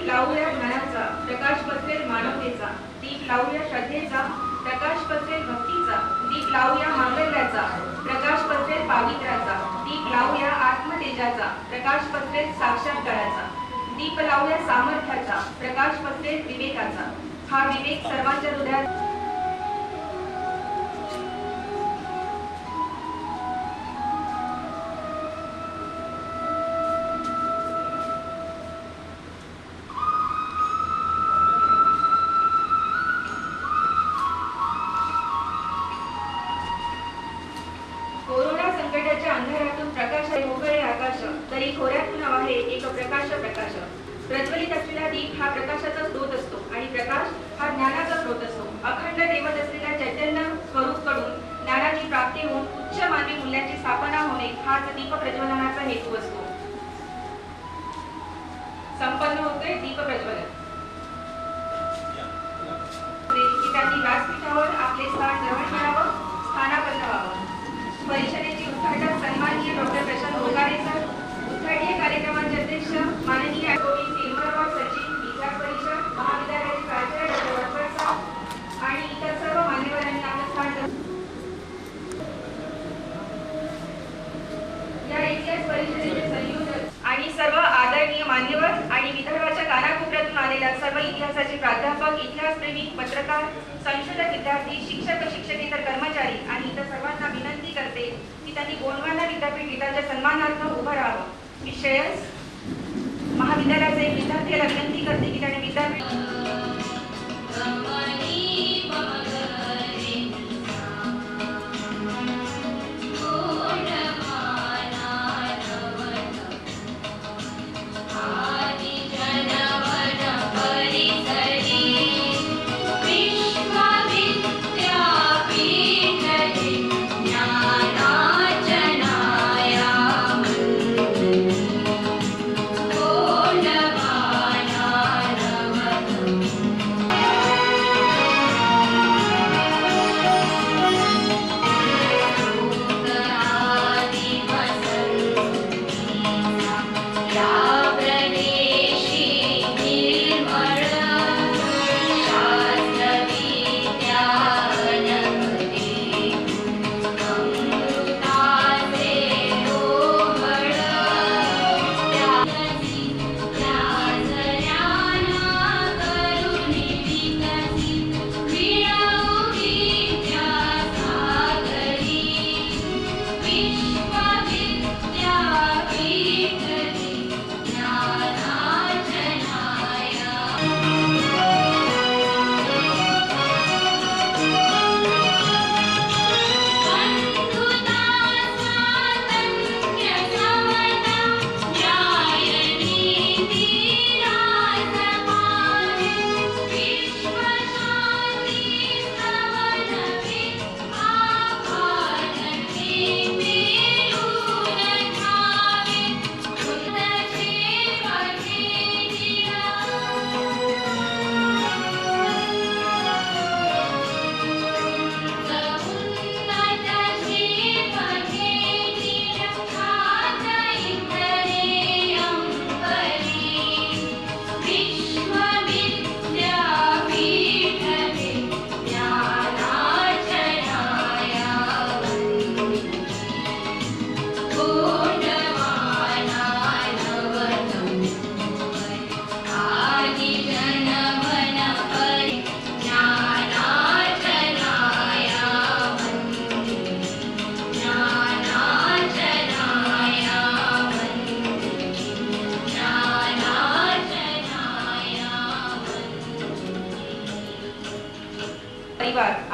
लावूया ज्ञानाचा, प्रकाश पसरेल मानवतेचा. दीप लावूया श्रद्धेचा, प्रकाश पसरेल भक्तीचा. दीप लावूया मांगल्याचा, प्रकाश पसरेल पावित्र्याचा. दीप लावूया आत्मतेजाचा, प्रकाश पसरेल साक्षात्काराचा. दीप लावूया सामर्थ्याचा, प्रकाश पसरेल विवेकाचा. हा विवेक सर्वांच्या हृदयात कोरोना संकटाच्या अंधारातून प्रकाश मोकळे आकाश, तरी खोऱ्यातून आहे एक प्रकाश. प्रज्वलित असलेला दीप हा प्रकाशाचा स्रोत असतो आणि प्रकाश हा ज्ञानाचा स्रोत असतो. अखंड देवत असलेल्या चैतन्य स्वरूप कडून ज्ञानाची प्राप्ती होऊन उच्च मानवी मूल्यांची स्थापना होणे हाच दीप प्रज्वलनाचा हेतू असतो. संपन्न होते दीप प्रज्वलन. त्यांनी व्यासपीठावर आपले स्थान ग्रहण करावं, स्थानापन्न व्हावं. परिषदेचे उद्घाटक सन्माननीय डॉक्टर प्रशांत ओगाडे सर, उद्घाटनीय कार्यक्रमाचे अध्यक्ष माननीय गोविंद सिल्वरवॉर्ड सचिव, विद्यार्थी परिषद महाविद्यालयाचे प्राचार्य डॉक्टर वडकर सर आणि इतर सर्व मान्यवरांनी आपलं स्थान. या इतिहास परिषदेचे संयोजक आणि सर्व आदरणीय मान्यवर आणि विदर्भाच्या कानाकोपऱ्यातून आलेल्या सर्व इतिहासाचे प्राध्यापक, इतिहासप्रेमी, पत्रकार, संशोधक, विद्यार्थी, शिक्षक, शिक्षकेतर कर्मचारी आणि इतर सर्वांना विनंती करते की त्यांनी गोंडवाना विद्यापीठ गीताच्या सन्मानार्थ उभं राहावं. विषयच महाविद्यालयाचे एक विद्यार्थ्याला विनंती करते की त्याने विद्यापीठ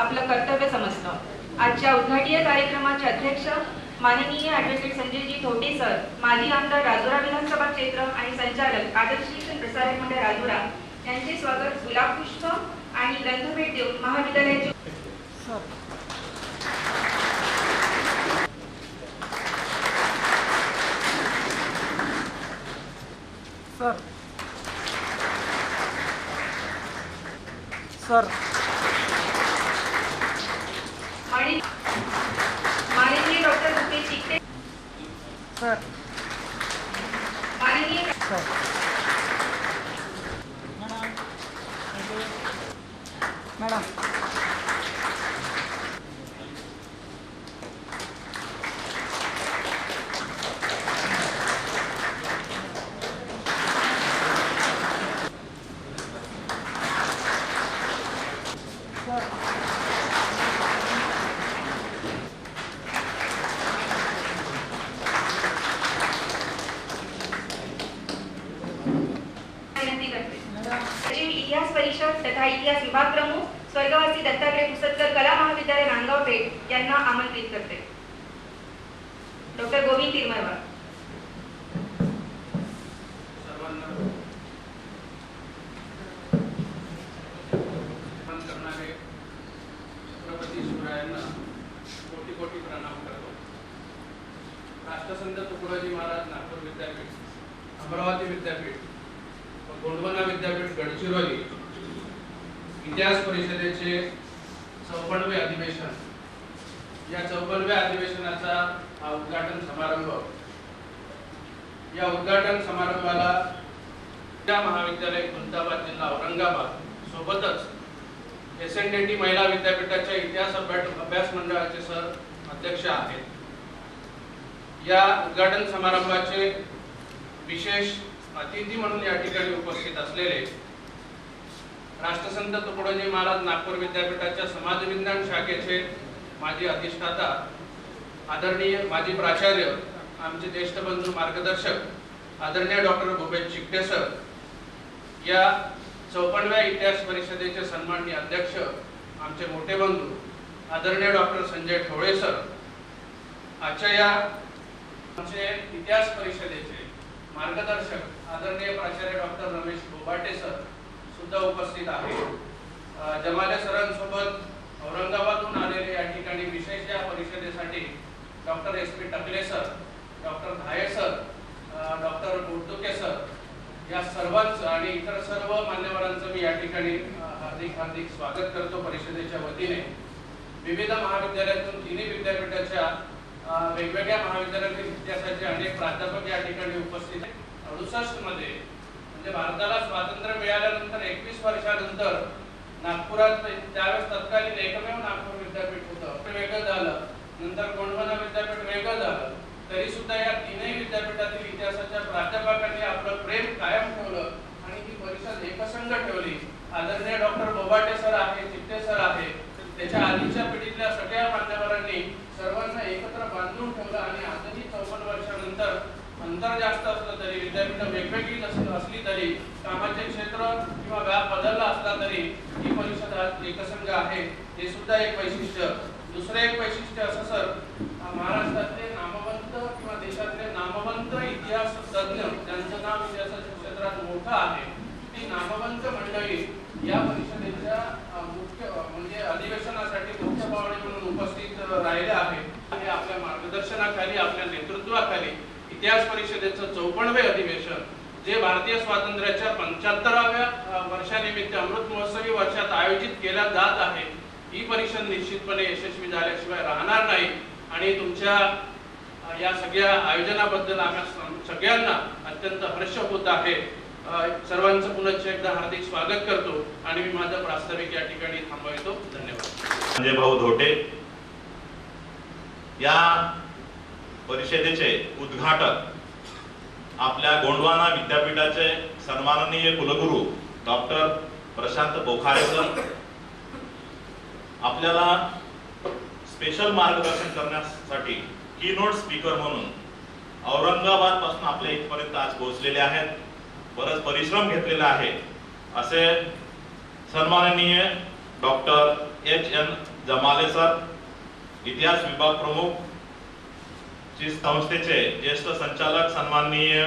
आपलं कर्तव्य समजतं. आजच्या उद्घाटनीय कार्यक्रमाचे अध्यक्ष माननीय ॲडव्होकेट संजयजी धोटे सर, माजी आमदार राजुरा विधानसभा क्षेत्र आणि संचालक आदर्श शिक्षण प्रसारक मंडळ राजुरा यांचे स्वागत गुलाब पुष्प आणि ग्रंथभेट देऊन महाविद्यालयाचे सर माननीय डॉक्टर रुपेश चिकटे सर माननीय सर म्हणा. विनंती करते. सचिव इतिहास परिषद तथा इतिहास विभाग प्रमुख स्वर्गवासी दत्तात्रय पुसदकर कला महाविद्यालय नांदगाव पेठ यांना आमंत्रित करते. डॉक्टर गोविंद तिरमरवार. सर्वांना करणारे छत्रपती शिवरायांना कोटी कोटी प्रणाम करतो. राष्ट्रसंत तुकडोजी महाराज नागपूर विद्यापीठ, अमरावती विद्यापीठ व गोंडवाना विद्यापीठ गडचिरोली इतिहास परिषदेचे 54वे अधिवेशन, या 54व्या अधिवेशनाचा हा उद्घाटन समारंभ. या उद्घाटन समारंभाला या महाविद्यालय खुलताबाद जिल्हा औरंगाबाद सोबतच SNDT महिला विद्यापीठाच्या इतिहास अभ्यास मंडळाचे सर अध्यक्ष आहेत. या उद्घाटन समारंभाचे विशेष अतिथी म्हणून या ठिकाणी उपस्थित असलेले राष्ट्रसंत तुकडोजी महाराज नागपूर विद्यापीठाच्या समाज विज्ञान शाखेचे माजी अधिष्ठाता, आदरणीय माजी प्राचार्य, आमचे ज्येष्ठ बंधू मार्गदर्शक आदरणीय डॉक्टर भूपेश चिकटे सर, या 54व्या इतिहास परिषदेचे सन्माननीय अध्यक्ष आमचे मोठे बंधू आदरणीय डॉक्टर संजय ठोळे सर, आजच्या या आमचे इतिहास परिषदेचे मार्गदर्शक आदरणीय प्राचार्य डॉक्टर रमेश बोबाटे सर सुद्धा उपस्थित आहेत. जमाले सरांसोबत औरंगाबादहून आलेले या ठिकाणी विशेष या परिषदेसाठी doctor SP Takle sir, doctor Dhaye sir, doctor Burdukey sir, या सर्वांचं आणि इतर सर्व मान्यवरांचं मी या ठिकाणी हार्दिक हार्दिक स्वागत करतो परिषदेच्या वतीने. विविध महाविद्यालयातून तिन्ही विद्यापीठाच्या वेगवेगळ्या महाविद्यालयातील इतिहासाचे अनेक प्राध्यापक या ठिकाणी उपस्थित आहेत. 68 मध्ये म्हणजे भारताला स्वातंत्र्य मिळाल्यानंतर 21 वर्षानंतर नागपुरात त्यावेळेस तत्कालीन एकमेव नागपूर विद्यापीठ होतं, वेगळं झालं. नंतर गोंडवाना विद्यापीठ वेगळं झालं. तरी सुद्धा या तीनही विद्यापीठातील इतिहासाच्या प्राध्यापकांनी आपलं प्रेम कायम ठेवलं आणि ही परिषद एकसंघ ठेवली. आदरणीय डॉक्टर बोबाटे सर आहे, चिकटे सर आहे, त्याच्या आधीच्या पिढीतल्या सगळ्या मान्यवरांनी सर्वांना एकत्र बांधून ठेवलं आणि आजही 54 वर्षानंतर अंतर जास्त असलं तरी, विद्यापीठ वेगवेगळी असली तरी, कामाचे क्षेत्र किंवा व्याप बदलला असला तरी ही परिषद आज एकसंघ आहे. हे सुद्धा एक वैशिष्ट्य. दुसरं एक वैशिष्ट्य असं सर, महाराष्ट्रातले नामवंत किंवा देशातले नामवंत इतिहास तज्ञ ज्यांचं नाव इतिहासाच्या क्षेत्रात मोठं आहे, ती नामवंत मंडळी या परिषदेच्या मुख्य म्हणजे अधिवेशनासाठी मुख्य पाहुणे म्हणून उपस्थित राहिले आहेत. आणि आपल्या मार्गदर्शनाखाली, आपल्या नेतृत्वाखाली इतिहास परिषदेचं 54वे अधिवेशन, जे भारतीय स्वातंत्र्याच्या 75व्या वर्षानिमित्त अमृत महोत्सवी वर्षात आयोजित केल्या जात आहे, ही परिषद निश्चितपणे यशस्वी झाल्याशिवाय राहणार नाही. आणि तुमच्या या सगळ्या आयोजनाबद्दल आम्हा सगळ्यांना अत्यंत हर्ष होत आहे. सर्वांचं पुनश्च एकदा हार्दिक स्वागत करतो आणि मी माझं प्रास्ताविक या ठिकाणी थांबवतो. धन्यवाद. संजय भाऊ धोटे या परिषदेचे उद्घाटक आपल्या गोंडवाना विद्यापीठाचे सन्माननीय कुलगुरू डॉक्टर प्रशांत बोखारे सर, आपल्याला स्पेशल मार्गदर्शन करण्यासाठी कीनोट स्पीकर म्हणून औरंगाबाद पासून आपल्या इथपर्यंत आज पोहोचलेले आहेत. बरंच परिश्रम घेतलेला आहे असे सन्माननीय डॉक्टर HN जमाले सर, इतिहास विभाग प्रमुख, संस्थेचे ज्येष्ठ संचालक सन्माननीय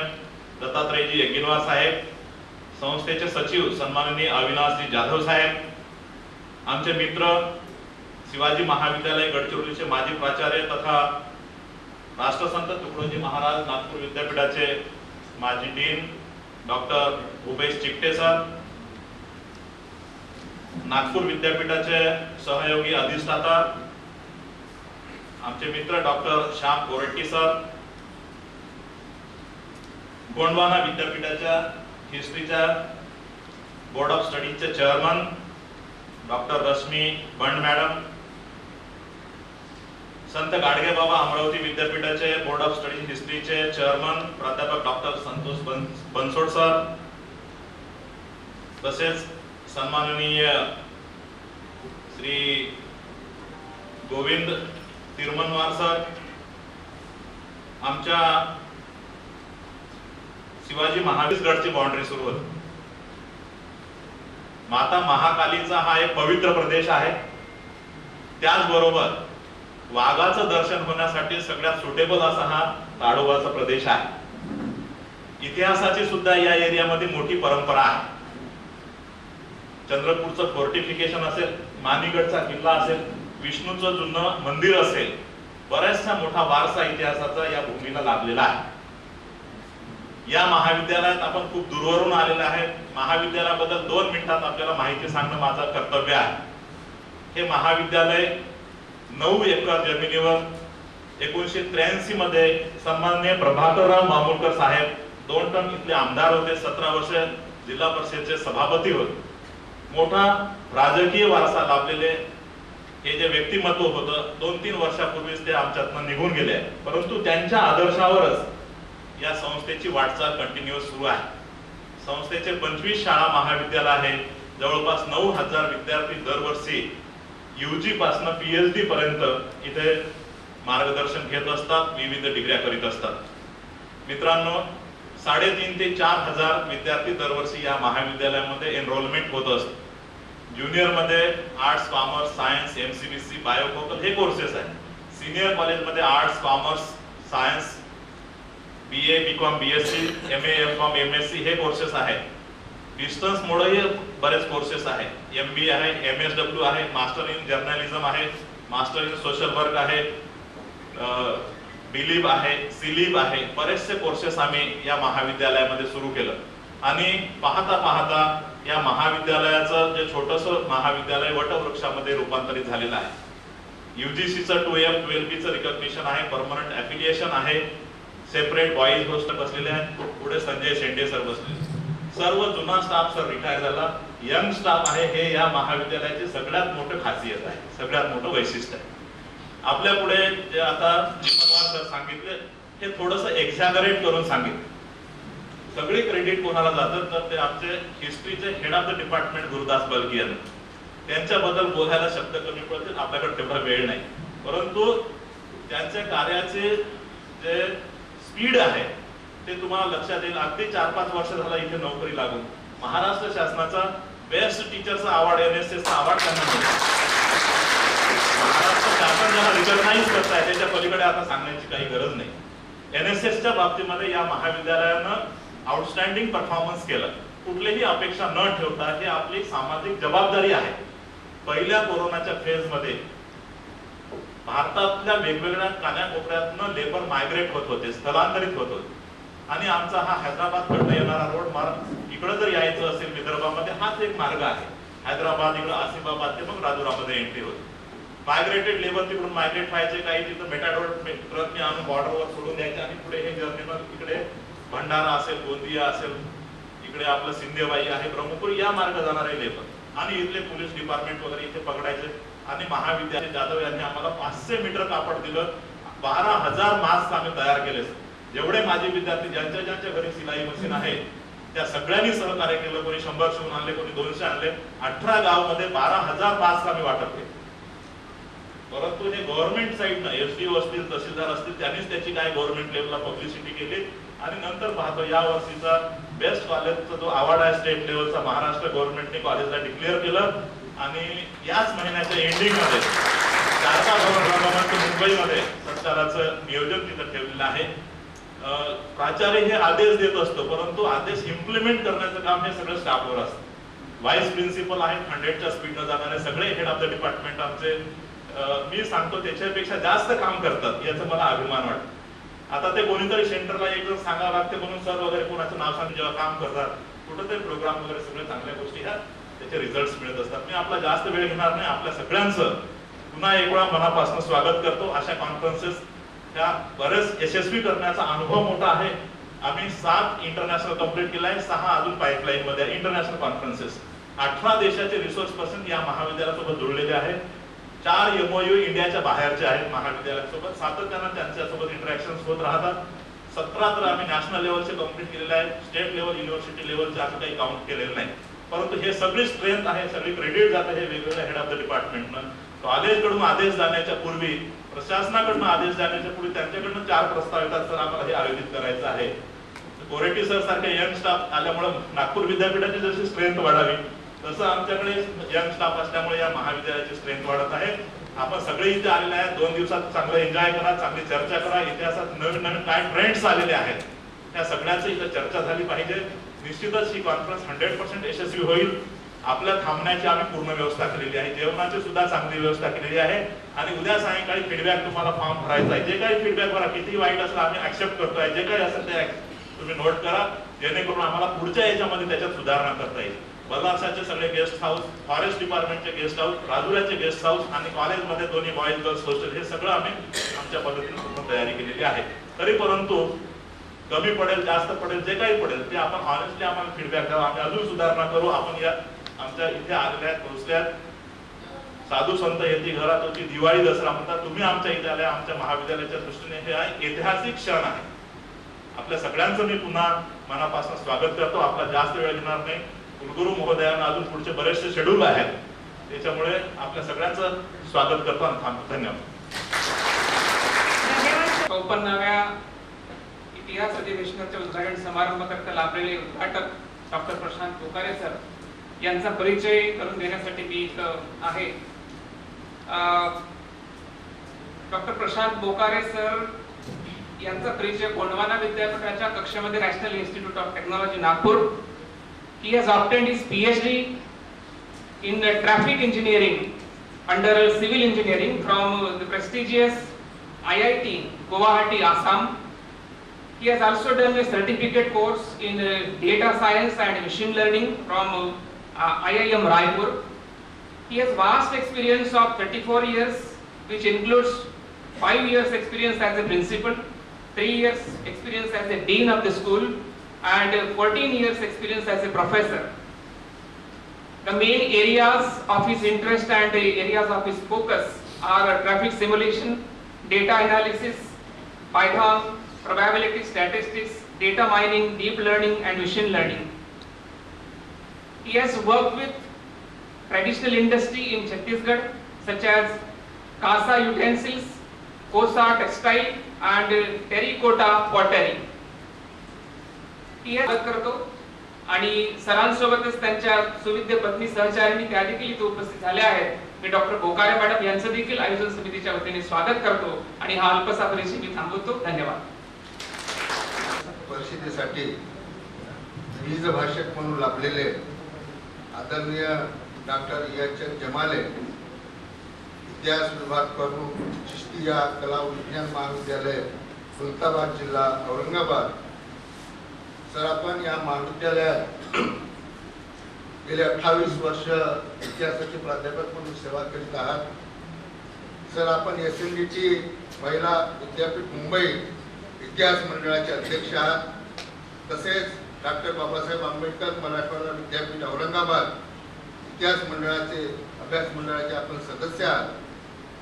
दत्तात्रयजी यज्ञिनवार साहेब, संस्थेचे सचिव सन्माननीय अविनाशजी जाधव साहेब, आमचे मित्र शिवाजी महाविद्यालय गडचिरोलीचे माजी प्राचार्य तथा राष्ट्रसंत तुकडोजी महाराज नागपूर विद्यापीठाचे माजी dean doctor Bhupesh Chikte sir, Nagpur विद्यापीठाचे सहयोगी अधिष्ठाता आमचे मित्र डॉक्टर श्याम गोरट्टी सर, गोंडवाना विद्यापीठाच्या हिस्ट्रीच्या बोर्ड ऑफ स्टडीजचे chairman doctor Rashmi Band madam, Sant Gadgebaba Amravati विद्यापीठाचे बोर्ड ऑफ स्टडी हिस्ट्रीचे चेअरमन प्राध्यापक डॉक्टर संतोष बनसोड सर, तसेच सन्माननीय श्री गोविंद तिरुमनवार सर, आमच्या शिवाजी महावीरगडची बाउंड्री सुरू होती. माता महाकालीचा हा एक पवित्र प्रदेश आहे. त्याचबरोबर वाघाचं दर्शन होण्यासाठी सगळ्यात सुटेबल असा हा ताडोबाचा प्रदेश आहे. इतिहासाची सुद्धा या एरियामध्ये मोठी परंपरा आहे. चंद्रपूरचं फोर्टिफिकेशन असेल, मानिगडचा किल्ला असेल, विष्णूचं जुनं मंदिर असेल, बराचसा मोठा वारसा इतिहासाचा या भूमीला लाभलेला आहे. या महाविद्यालयात आपण खूप दूरवरून आलेले आहेत. महाविद्यालयाबद्दल 2 मिनिटात आपल्याला माहिती सांगणं माझं कर्तव्य आहे. हे महाविद्यालय 9 एकर जमिनीवर 1983 मध्ये सन्माननीय प्रभाकरराव मामूलकर साहेब 2 टर्म इथले आमदार होते, 17 वर्ष जिल्हा परिषदेचे सभापती होते. मोठा राजकीय वारसा लाभलेले हे जे व्यक्तिमत्व होतं 2-3 वर्षापूर्वीच ते आमच्यातनं निघून गेले आहे. परंतु त्यांच्या आदर्शावरच या संस्थेची वाटचाल कंटिन्यूअस सुरू आहे. संस्थेचे 25 शाळा महाविद्यालय आहे. जवळपास 9,000 विद्यार्थी दरवर्षी UG पासून PhD पर्यंत इथे मार्गदर्शन घेत असतात, विविध डिग्र्या करीत असतात. मित्रांनो, 3,500 ते 4,000 विद्यार्थी दरवर्षी या महाविद्यालयामध्ये एनरोलमेंट होत असतात. ज्युनियर मध्ये आर्ट्स, कॉमर्स, सायन्स, MCBC, बायोकोकल हे कोर्सेस आहेत. सिनियर कॉलेजमध्ये arts, commerce, science, BA, BCom, BSc, MA, MCom, MSc हे कोर्सेस आहेत. डिस्टन्स मोडही बरेच कोर्सेस आहेत. MBA आहे, MSW आहे, मास्टर इन जर्नलिझम आहे, मास्टर इन सोशल वर्क आहे, बिलीब आहे, सिलीब आहे. बरेचसे कोर्सेस आम्ही या महाविद्यालयामध्ये सुरू केलं आणि पाहता पाहता या महाविद्यालयाचं जे छोटंसं महाविद्यालय वटवृक्षामध्ये रूपांतरित झालेलं आहे. UGCचं 2M 12Bचं रिकॉग्निशन आहे, परमनंट ॲफिलिएशन आहे, सेपरेट बॉईज हॉस्टेल बसलेले आहेत. पुढे संजय शेंडे सर बसलेले. सर्व जुना स्टाफ सर रिटायर झाला, यंग स्टाफ आहे. हे या महाविद्यालयाची सगळ्यात मोठं खासियत आहे, सगळ्यात मोठं वैशिष्ट्य आहे. आपल्या पुढे जे आता सर सांगितले हे थोडंसं एक्झॅगरेट करून सांगितलं. सगळी क्रेडिट कोणाला जातं तर ते आमचे हिस्ट्रीचे head of the department Gurudas Balki यांना. त्यांच्याबद्दल बोलायला शब्द कमी पडतील, आपल्याकडे तेवढा वेळ नाही. परंतु त्यांच्या कार्याचे जे स्पीड आहे ते तुम्हाला लक्षात येईल. अगदी 4-5 वर्ष झाला इथे नोकरी लागून महाराष्ट्र शासनाचा बेस्ट टीचरचा अवॉर्ड, NSSचा अवॉर्ड त्यांना मिळाला. महाराष्ट्र शासन ज्याला रिकॉग्नाइज करताय त्याच्या पलीकडे आता सांगण्याची काही गरज नाही. NSSच्या बाबतीमध्ये या महाविद्यालयानं आउटस्टँडिंग परफॉर्मन्स केलं. कुठलीही अपेक्षा न ठेवता हे आपली सामाजिक जबाबदारी आहे. पहिल्या कोरोनाच्या फेज मध्ये भारतातल्या वेगवेगळ्या कानाकोपऱ्यातनं लेबर मायग्रेट होत होते, स्थलांतरित होत होते आणि आमचा हा हैदराबाद कडनं येणारा रोड मार्ग इकडे जर यायचं असेल विदर्भामध्ये हाच एक मार्ग आहे. हैदराबाद इकडे आसिफाबाद ते मग राजुरामध्ये एंट्री होते. मायग्रेटेड लेबर तिकडून मायग्रेट व्हायचे, काही तिथं मेटाडोर ट्रकने आणून बॉर्डरवर सोडून द्यायचे आणि पुढे हे जर्नी मग इकडे भंडारा असेल, गोंदिया असेल, इकडे आपलं सिंधेबाई आहे, ब्रह्मपूर या मार्ग जाणारे लेबर आणि इथले पोलीस डिपार्टमेंट वगैरे इथे पकडायचे. आणि महाविद्यालय जाधव यांनी आम्हाला 500 मीटर कापड दिलं. 12,000 मास्क आम्ही तयार केले. जेवढे माझे विद्यार्थी ज्यांच्या घरी सिलाई मशीन आहे त्या सगळ्यांनी सहकार्य केलं. कोणी 100 शिवून आणले, कोणी 200 आणले. 18 गावामध्ये 12,000 मास्क आम्ही वाटप केले. परंतु हे गव्हर्नमेंट साईडनं SDO असतील, तहसीलदार असतील, त्यांनीच त्याची काय गव्हर्नमेंट लेवलला पब्लिसिटी केली आणि नंतर पाहतो या वर्षीचा बेस्ट कॉलेजचा जो अवॉर्ड आहे स्टेट लेवलचा महाराष्ट्र गव्हर्नमेंटने कॉलेजला डिक्लेअर केलं. आणि याच महिन्याच्या एंडिंग मध्ये मुंबईमध्ये सत्काराचं नियोजन तिथं ठेवलेलं आहे. प्राचार्य हे आदेश देत असतो, परंतु आदेश इम्प्लिमेंट करण्याचं काम हे सगळं स्टाफवर असतं. व्हाईस प्रिन्सिपल आहेत, 100च्या स्पीडनं जाणारे सगळे हेड ऑफ द डिपार्टमेंट आमचे मी सांगतो त्याच्यापेक्षा जास्त काम करतात, याचा मला अभिमान वाटतो. आता ते कोणीतरी सेंटरला एक जण सांगावं लागते म्हणून सर वगैरे कोणाचं नाव सांगून जेव्हा काम करतात कुठंतरी प्रोग्राम वगैरे सगळ्या चांगल्या गोष्टी ह्या त्याचे रिझल्ट मिळत असतात. मी आपला जास्त वेळ घेणार नाही. आपल्या सगळ्यांचं पुन्हा एक वेळा मनापासून स्वागत करतो. अशा कॉन्फरन्सेस ह्या बरेच यशस्वी करण्याचा अनुभव मोठा आहे. आम्ही 7 इंटरनॅशनल कंप्लीट केलाय, 6 अजून पाईपलाईन मध्ये इंटरनॅशनल कॉन्फरन्सेस. 18 देशाचे रिसोर्स पर्सन या महाविद्यालयासोबत जुळलेले आहेत. 4 MOU इंडियाच्या बाहेरचे आहेत महाविद्यालयासोबत. सातत्यानं त्यांच्यासोबत इंटरॅक्शन होत राहतात. 17 तर आम्ही नॅशनल लेवलचे कम्प्लीट केलेले आहेत. स्टेट लेवल, युनिव्हर्सिटी लेवलचे असं काही काउंट केलेलं नाही. परंतु हे सगळी स्ट्रेंथ आहे, सगळी क्रेडिट जाते हे वेगवेगळ्या हेड ऑफ द डिपार्टमेंटनं. कॉलेजकडून आदेश जाण्याच्या पूर्वी, प्रशासनाकडून आदेश जाण्याच्या पूर्वी त्यांच्याकडून 4 प्रस्ताव येतात, सर आम्हाला हे आयोजित करायचं आहे. कोरेटी सर सारखे यंग स्टाफ आल्यामुळे नागपूर विद्यापीठाची जशी स्ट्रेंथ वाढावी तसं आमच्याकडे यंग स्टाफ असल्यामुळे या महाविद्यालयाची स्ट्रेंथ वाढत आहे. आपण सगळे इथे आलेले आहेत. 2 दिवसात चांगलं एन्जॉय करा, चांगली चर्चा करा. इतिहासात नवीन नवीन काय ट्रेंड्स आलेले आहेत त्या सगळ्यांची इथे चर्चा झाली पाहिजे. निश्चितच ही कॉन्फरन्स 100% यशस्वी होईल. आपल्या थांबण्याची आम्ही पूर्ण व्यवस्था केलेली आहे. जेवणाची सुद्धा चांगली व्यवस्था केलेली आहे. आणि उद्या सायंकाळी फीडबॅक तुम्हाला फॉर्म भरायचा आहे. जे काही फीडबॅक भरा, किती वाईट असेल आम्ही ऍक्सेप्ट करतोय. जे काही असेल ते तुम्ही नोट करा, जेणेकरून आम्हाला पुढच्या याच्यामध्ये त्याच्यात सुधारणा करता येईल. बल्लारशाचे सगळे गेस्ट हाऊस, फॉरेस्ट डिपार्टमेंटचे गेस्ट हाऊस, राजुऱ्याचे गेस्ट हाऊस आणि कॉलेजमध्ये दोन्ही बॉईज गर्ल्स हॉस्टेल हे सगळं आम्ही आमच्या पद्धतीने पूर्ण तयारी केलेली आहे. तरी परंतु कमी पडेल, जास्त पडेल, जे काही पडेल ते आपण ऑनेस्टली आम्हाला फीडबॅक द्यावा. आम्ही अजून सुधारणा करू. आपण या आमच्या इथे आलेल्या पोहोचल्यात. साधू संत येती घरात होती, दिवाळी दसरा म्हणतात. तुम्ही आमच्या इथे आल्या, आमच्या महाविद्यालयाच्या दृष्टीने हे ऐतिहासिक क्षण आहे. आपल्या सगळ्यांचं मी पुन्हा मनापासून स्वागत करतो. आपला जास्त वेळ घेणार नाही. कुलगुरू महोदयांना अजून पुढचे बरेचसे शेड्यूल आहेत, त्याच्यामुळे आपल्या सगळ्यांचं स्वागत करतो आणि थांबतो. धन्यवाद. 54व्या इतिहास अधिवेशनाच्या उद्घाटन समारंभाकरता लाभलेले उद्घाटक डॉक्टर प्रशांत बोकारे सर यांचा परिचय करून देण्यासाठी मी इथं आहे. डॉक्टर प्रशांत बोकारे सर यांचा परिचय गोंडवाना विद्यापीठाच्या कक्षेमध्ये national institute of technology Nagpur. He has obtained his PhD in traffic engineering under civil engineering from the prestigious IIT Guwahati, Assam. He has also done a certificate course in data science and machine learning from IIM Raipur. He has vast experience of 34 years, which includes 5 years experience as a principal, 3 years experience as a dean of the school, and 14 years experience as a professor. The main areas of his interest and areas of his focus are traffic simulation, data analysis, Python, probability statistics, data mining, deep learning and machine learning. He has worked with traditional industry in Chhattisgarh such as Kasa utensils, Kosa textile and terracotta pottery. करतो आणि सरांसोबतच त्यांच्या सुविद्य पत्नी सहचारिणी त्या देखील इथे उपस्थित झाल्या आहेत. मी डॉक्टर बोकारे मॅडम यांचं देखील आयोजन समितीच्या वतीने स्वागत करतो आणि हा अल्पसा परिचय मी थांबवतो. धन्यवाद. परिषदेसाठी वीज भाषक म्हणून लाभलेले आदरणीय डॉक्टर याचर जमाले, इतिहास विभाग प्रमुख, चिश्तिया कला विज्ञान महाविद्यालय, खुलताबाद जिल्हा औरंगाबाद. सर, आपण या महाविद्यालयात गेले 28 वर्ष इतिहासाचे प्राध्यापक म्हणून सेवा करीत आहात. सर, आपण SNDची महिला विद्यापीठ मुंबई इतिहास मंडळाचे अध्यक्ष आहात. तसेच डॉक्टर बाबासाहेब आंबेडकर मराठवाडा विद्यापीठ औरंगाबाद इतिहास मंडळाचे अभ्यास मंडळाचे आपण सदस्य आहात.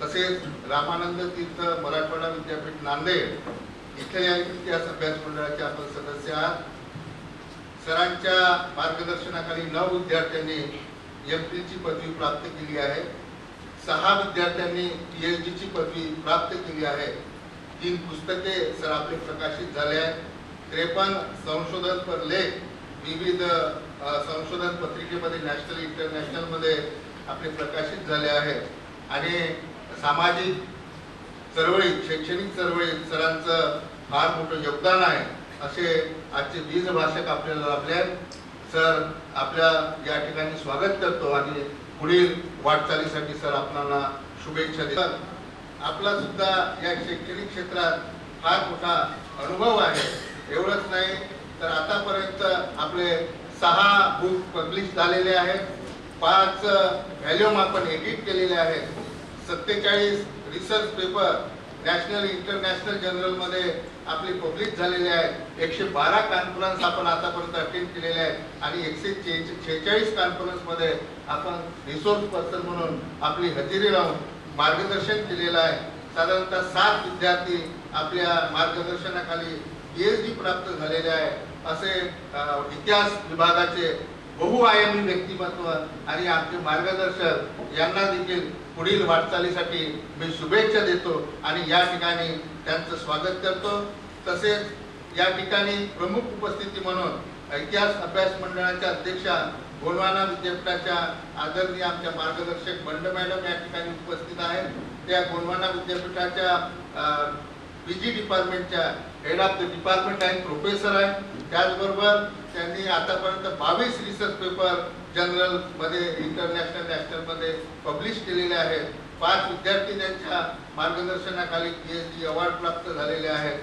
तसेच रामानंद तीर्थ मराठवाडा विद्यापीठ नांदेड इथे या इतिहास अभ्यास मंडळाचे आपण सदस्य आहात. सरांच्या मार्गदर्शनाखाली 9 विद्यार्थ्यांनी MPhilची पदवी प्राप्त केली आहे. 6 विद्यार्थ्यांनी PhDची पदवी प्राप्त केली आहे. 3 पुस्तके सर आपले प्रकाशित झाले आहेत. 53 संशोधन लेख विविध संशोधन पत्रिकेमध्ये नॅशनल इंटरनॅशनल मध्ये आपले प्रकाशित झाले आहेत. आणि सामाजिक चळवळीत, शैक्षणिक चळवळीत सरांचं फार मोठं योगदान आहे. असे आजचे बीज भाषक आपल्याला लाभले आहेत. सर, आपल्या या ठिकाणी स्वागत करतो आणि पुढील वाटचालीसाठी सर आपल्याला शुभेच्छा देतो. आपला सुद्धा या शैक्षणिक क्षेत्रात फार मोठा अनुभव आहे. एवढंच नाही तर आतापर्यंत आपले 6 बुक पब्लिश झालेले आहेत. 5 व्हॉल्यूम आपण एडिट केलेले आहेत. 47 रिसर्च पेपर नॅशनल इंटरनॅशनल जर्नलमध्ये आपली पब्लिक झालेली आहे. 112 कॉन्फरन्स आपण आतापर्यंत अटेंड केलेले आहेत आणि 146 कॉन्फरन्समध्ये आपण रिसोर्स पर्सन म्हणून आपली हजेरी लावून मार्गदर्शन केलेलं आहे. साधारणतः 7 विद्यार्थी आपल्या मार्गदर्शनाखाली PhD प्राप्त झालेले आहे. असे इतिहास विभागाचे बहुआयामी व्यक्तिमत्व आणि आमचे मार्गदर्शक यांना देखील पुढील वाटचालीसाठी मी शुभेच्छा देतो आणि या ठिकाणी त्यांचं स्वागत करतो. तसेच या ठिकाणी प्रमुख उपस्थिती म्हणून इतिहास अभ्यास मंडळाच्या अध्यक्षा गोंडवाना विद्यापीठाच्या आदरणीय आमच्या मार्गदर्शक बंड मॅडम या ठिकाणी उपस्थित आहेत. त्या गोंडवाना विद्यापीठाच्या PG डिपार्टमेंटच्या हेड ऑफ द डिपार्टमेंट आणि प्रोफेसर आहे. त्याचबरोबर त्यांनी आतापर्यंत 22 रिसर्च पेपर जनरल मध्ये इंटरनॅशनल नॅशनल मध्ये पब्लिश केलेले आहेत. 5 विद्यार्थी त्यांच्या मार्गदर्शनाखाली PhD अवॉर्ड प्राप्त झालेले आहेत.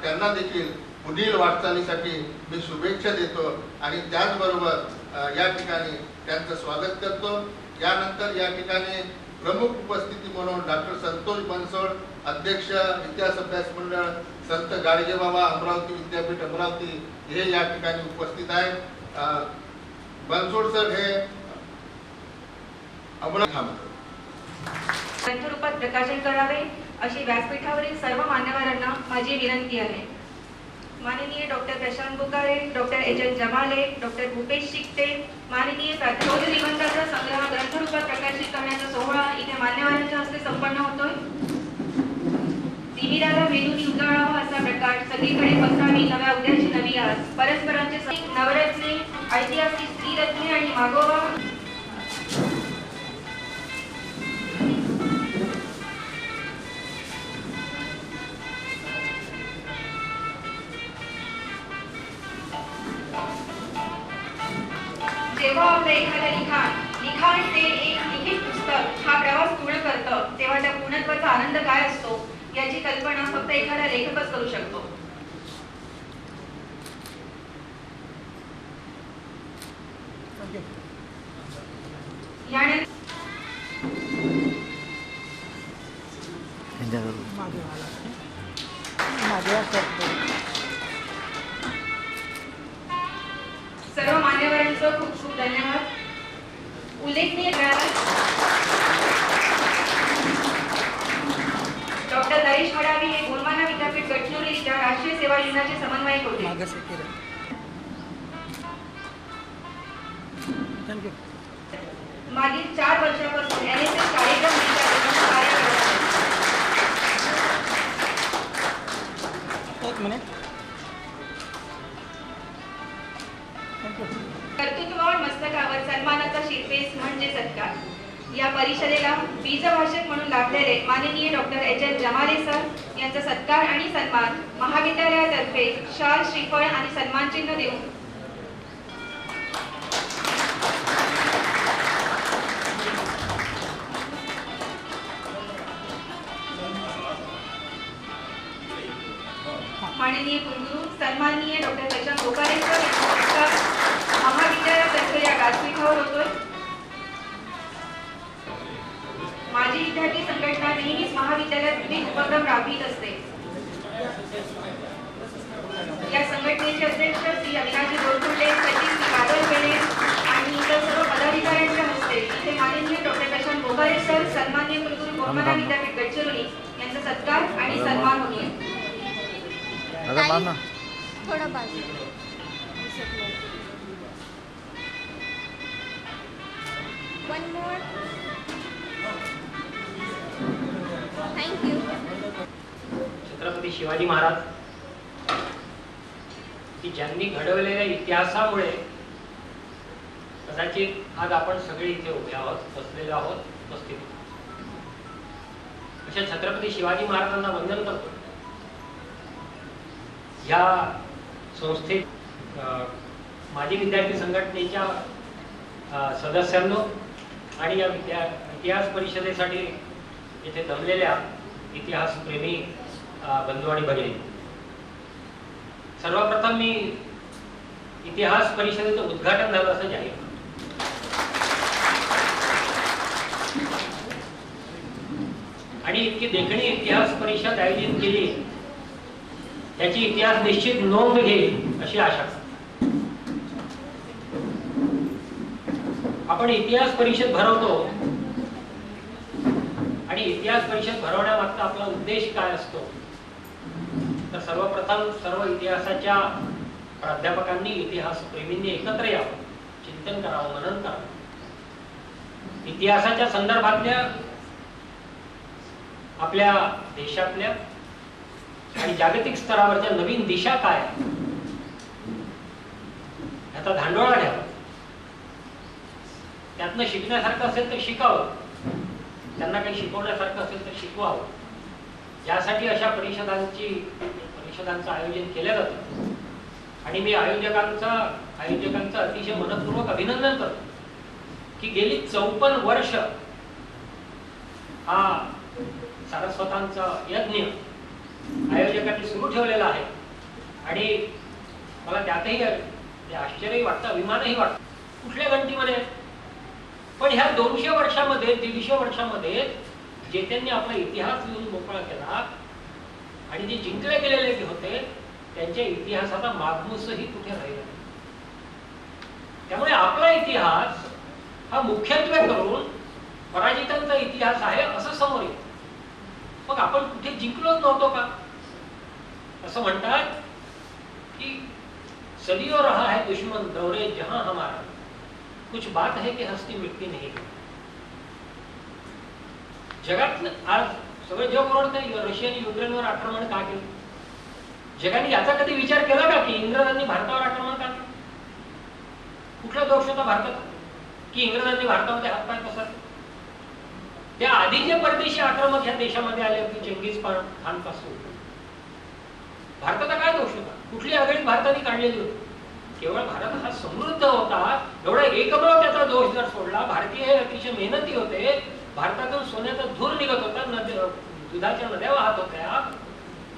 त्यांना देखील पुढील वाटचालीसाठी मी शुभेच्छा देतो आणि त्याचबरोबर या ठिकाणी त्यांचं स्वागत करतो. यानंतर या ठिकाणी प्रमुख उपस्थिती म्हणून डॉक्टर संतोष बनसोड, अध्यक्ष इतिहास अभ्यास मंडळ संत गाडगेबाबा अमरावती विद्यापीठ अमरावती हे या ठिकाणी उपस्थित आहेत. बनसोड सर हे अमरावती ग्रंथरूपात प्रकाशन करावे अशी व्यासपीठावरील सर्व मान्यवरांना माझी विनंती आहे. माननीय doctor Prashant Bokare, doctor HN Jamale, doctor Bhupesh Shikte, माननीय प्राध्यापक निबंधाचा संग्रह ग्रंथरूपात प्रकाशित करण्याचा सोहळा इथे मान्यवरांच्या हस्ते संपन्न होतोय. तिमिराला वेदूनी उजळावा असा प्रकाश सगळीकडे पसरावी नव्या उद्याची नवी आस. परस्परांचे नवरत्ने, ऐतिहासिक स्त्रीरत्ने आणि मागोवा जेव्हा आपलं एखादं लिखाण ते एक लिखित पुस्तक हा प्रवास पूर्ण करतं तेव्हा त्या पूर्णत्वाचा आनंद काय असतो याची कल्पना फक्त एखादा लेखकच करू शकतो. सर्व मान्यवरांचं खूप खूप धन्यवाद. उल्लेखनीय डॉक्टर नरेश वडावी हे गोंडवाना विद्यापीठ गडचिरोली इथल्या राष्ट्रीय सेवा योजनाचे समन्वयक होते. मागील 4 वर्षापासून NSS कार्यक्रम कार्य करत आहेत. एक मिनिट. कर्तृत्वावर मस्तकावर सन्मानाचा शिरपेस म्हणजे सत्कार. या परिषदेला बीजभाषक म्हणून लाभलेले माननीय डॉक्टर HN जमाले सर यांचा सत्कार आणि सन्मान महाविद्यालयातर्फे शाल, श्रीफळ आणि सन्मानचिन्ह देऊन माननीय कुलगुरू सन्माननीय डॉक्टर प्रशांत बोकारे सर यांचा सत्कार महाविद्यालयातर्फे या व्यासपीठावर होतोय. माझी विद्यार्थी संघटना नेहमीच महाविद्यालयात विविध उपक्रम राबवित असते. या संघटनेचे अध्यक्ष श्री अविनाशजी गोरखुर्डे, सचिव श्री बादल पेणे आणि इतर सर्व पदाधिकाऱ्यांच्या हस्ते इथे माननीय डॉक्टर प्रशांत बोकारे सर, सन्माननीय कुलगुरू गोंडवाना विद्यापीठ गडचिरोली यांचा सत्कार आणि सन्मान होईल. थोड़ा बाजू one more thank you. Chhatrapati Shivaji Maharaj की ज्यांनी घडवलेल्या इतिहासामुळे कदाचित आज आपण सगळे इथे उभे आहोत, बसलेले आहोत, उपस्थित. अशा छत्रपती शिवाजी महाराजांना वंदन करतो. या संस्थेत माजी विद्यार्थी संघटनेच्या सदस्यांनो आणि या इतिहास परिषदेसाठी येथे जमलेल्या इतिहासप्रेमी बंधू आणि भगिनी, सर्वप्रथम मी इतिहास परिषदेचं उद्घाटन झालं असं जाहीर करतो. आणि इतकी देखणी इतिहास परिषद आयोजित केली त्याची इतिहास निश्चित नोंद घेईल अशी आशा करतो. आपण इतिहास परिषद भरवतो आणि इतिहास परिषद भरवण्यामागचा आपला उद्देश काय असतो तर सर्वप्रथम सर्व इतिहासाच्या प्राध्यापकांनी इतिहास प्रेमींनी एकत्र यावं, चिंतन करावं, मनन करावं. इतिहासाच्या संदर्भातल्या आपल्या देशातल्या आणि जागतिक स्तरावरच्या नवीन दिशा काय याचा धांडोळा घ्यावा. त्यातनं शिकण्यासारखं असेल तर शिकावं, त्यांना काही शिकवण्यासारखं असेल तर शिकवावं. यासाठी अशा परिषदांचं आयोजन केलं जातं आणि मी आयोजकांचं अतिशय मनपूर्वक अभिनंदन करतो की गेली 54 वर्ष हा सारस्वतांचा यज्ञ आयोजकांनी सुरू ठेवलेला आहे आणि मला त्यातही आश्चर्यही वाटतं, अभिमानही वाटतं. कुठल्या गणतीमध्ये पण ह्या 200 वर्षामध्ये 150 वर्षामध्ये जे त्यांनी आपला इतिहास लिहून मोकळा केला आणि जे जिंकले गेलेले होते त्यांच्या इतिहासाचा मागमूसही कुठे राहिला. त्यामुळे आपला इतिहास हा मुख्यत्वे करून पराजितांचा इतिहास आहे असं समोर येतं. मग आपण कुठे जिंकलोच नव्हतो का? असं म्हणतात की सदियों रहा है दुश्मन दौरे जहां हमारा, कुछ बात है कि हस्ती मिटती नहीं. जगात आज सगळे जग ओरडते रशियाने युक्रेनवर आक्रमण का केलं. जगाने याचा कधी विचार केला का की इंग्रजांनी भारतावर आक्रमण का केलं? कुठला दोष होता भारतात की इंग्रजांनी भारतामध्ये हातपाय पसरले? त्या आधी जे परदेशी आक्रमक ह्या देशामध्ये आले होते चंगीज खान पासून, भारताचा काय दोष होता? कुठली आघाडी भारताने काढलेली होती? केवळ भारत हा समृद्ध होता एवढा एकमेव त्याचा दोष जर सोडला. भारतीय हे अतिशय मेहनती होते, भारतातून सोन्याचा धूर निघत होता, दुधाच्या नद्या वाहत होत्या.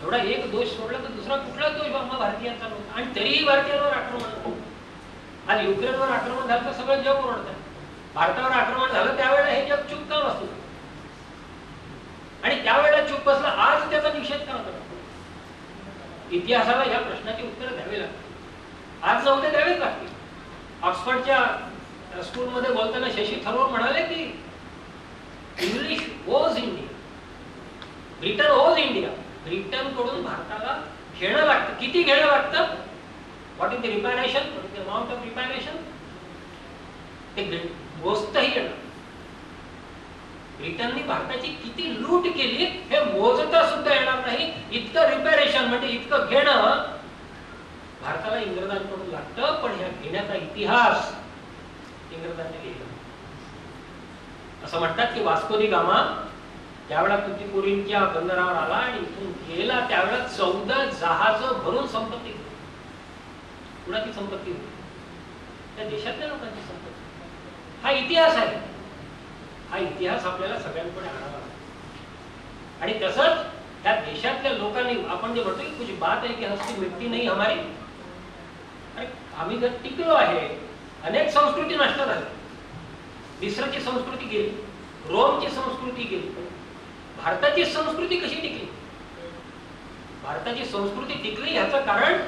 एवढा एक दोष सोडला तर दुसरा कुठला दोष भारतीयांचा नव्हता आणि तरीही भारतीयांवर आक्रमण. आज युक्रेनवर आक्रमण झालं तर सगळं जग ओरडतं. भारतावर आक्रमण झालं त्यावेळेला हे जग चूप का बसलं आणि त्यावेळेला चूप बसलं, आज त्याचा निषेध का होता? इतिहासाला या प्रश्नाची उत्तर द्यावी लागतील. आज नव्हते द्यावीच लागतील. ऑक्सफर्डच्या स्कूलमध्ये बोलताना शशी थरूर म्हणाले की English was India, Britain was India. Britain कडून भारताला घेणं लागतं. किती घेणं लागतं? What is the reparation, what is the amount of reparation, ते मोजतही येणं. ब्रिटनने भारताची किती लूट केली हे मोजता सुद्धा येणार नाही. इतकं रिपॅरेशन म्हणजे इतकं घेणं भारताला इंग्रजांकडून लागतं. पण ह्या घेण्याचा इतिहास इंग्रजांनी लिहिला. असं म्हणतात की वास्को दी गामा ज्यावेळा तुतीकोरीनच्या बंदरावर आला आणि इथून गेला त्यावेळेला 14 जहाज भरून संपत्ती होती. कुणाची संपत्ती होती? त्या देशातल्या लोकांची संपत्ती. हा इतिहास आहे. हा इतिहास आपल्याला सगळ्यांकडे आणावा लागतो आणि तसंच त्या देशातल्या लोकांनी आपण जे म्हणतो की कुछ बात आहे की हस्ती मिटती नाही हमारी. अरे आम्ही जर टिकलो आहे, अनेक संस्कृती नष्ट झाल्या. मिस्रची संस्कृती गेली, रोमची संस्कृती गेली, भारताची संस्कृती कशी टिकली? भारताची संस्कृती टिकली याचं कारण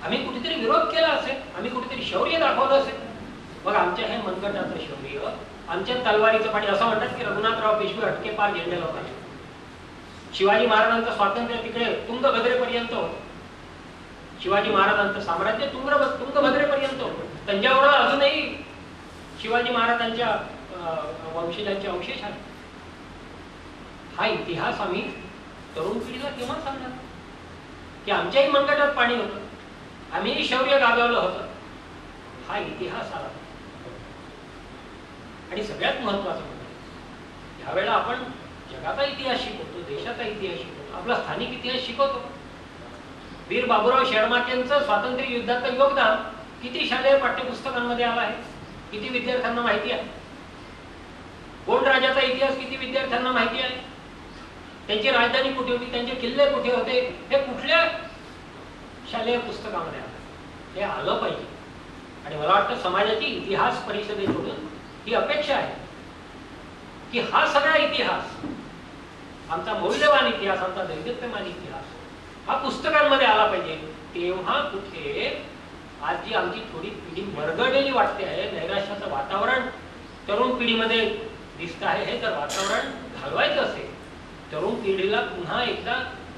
आम्ही कुठेतरी विरोध केला असेल, आम्ही कुठेतरी शौर्य दाखवलं असेल. बघ आमच्या हे मनगटाचं शौर्य, आमच्या तलवारीचं पाणी. असं म्हणतात की रघुनाथराव पेशवे हटके पार झेंडे लावतात. शिवाजी महाराजांचं स्वातंत्र्य तिकडे तुंगभद्रेपर्यंत होतं. शिवाजी महाराजांचं साम्राज्य तुंगभद्रेपर्यंत होतं. तंजावरला अजूनही शिवाजी महाराजांच्या वंशजांचे अवशेष आहेत. हा इतिहास आम्ही तरुण पिढीला केव्हा सांगणार की आमच्याही मनगटात पाणी होतं, आम्हीही शौर्य गाजवलं होतं. हा इतिहास आला. आणि सगळ्यात महत्वाचं म्हणजे यावेळेला आपण जगाचा इतिहास शिकवतो, देशाचा इतिहास शिकवतो, आपला स्थानिक इतिहास शिकवतो. वीर बाबूराव शेडमाकेंचं स्वातंत्र्य युद्धाचं योगदान किती शालेय पाठ्यपुस्तकांमध्ये आलं आहे? किती विद्यार्थ्यांना माहिती आहे? गोंड राजाचा इतिहास किती विद्यार्थ्यांना माहिती आहे? त्यांची राजधानी कुठे होती, त्यांचे किल्ले कुठे होते, हे कुठल्या शालेय पुस्तकामध्ये आलं? हे आलं पाहिजे. आणि मला वाटतं समाजाची इतिहास परिषदेकडून ही अपेक्षा आहे की हा सगळा इतिहास, आमचा मौल्यवान इतिहास, आमचा दैदिप्यमान इतिहास हा पुस्तकांमध्ये आला पाहिजे. तेव्हा कुठे आज जी आमची थोडी पिढी मरगळलेली वाटते आहे, नैराश्याचं वातावरण तरुण पिढीमध्ये दिसत आहे, हे जर वातावरण घालवायचं असेल, तरुण पिढीला पुन्हा एकदा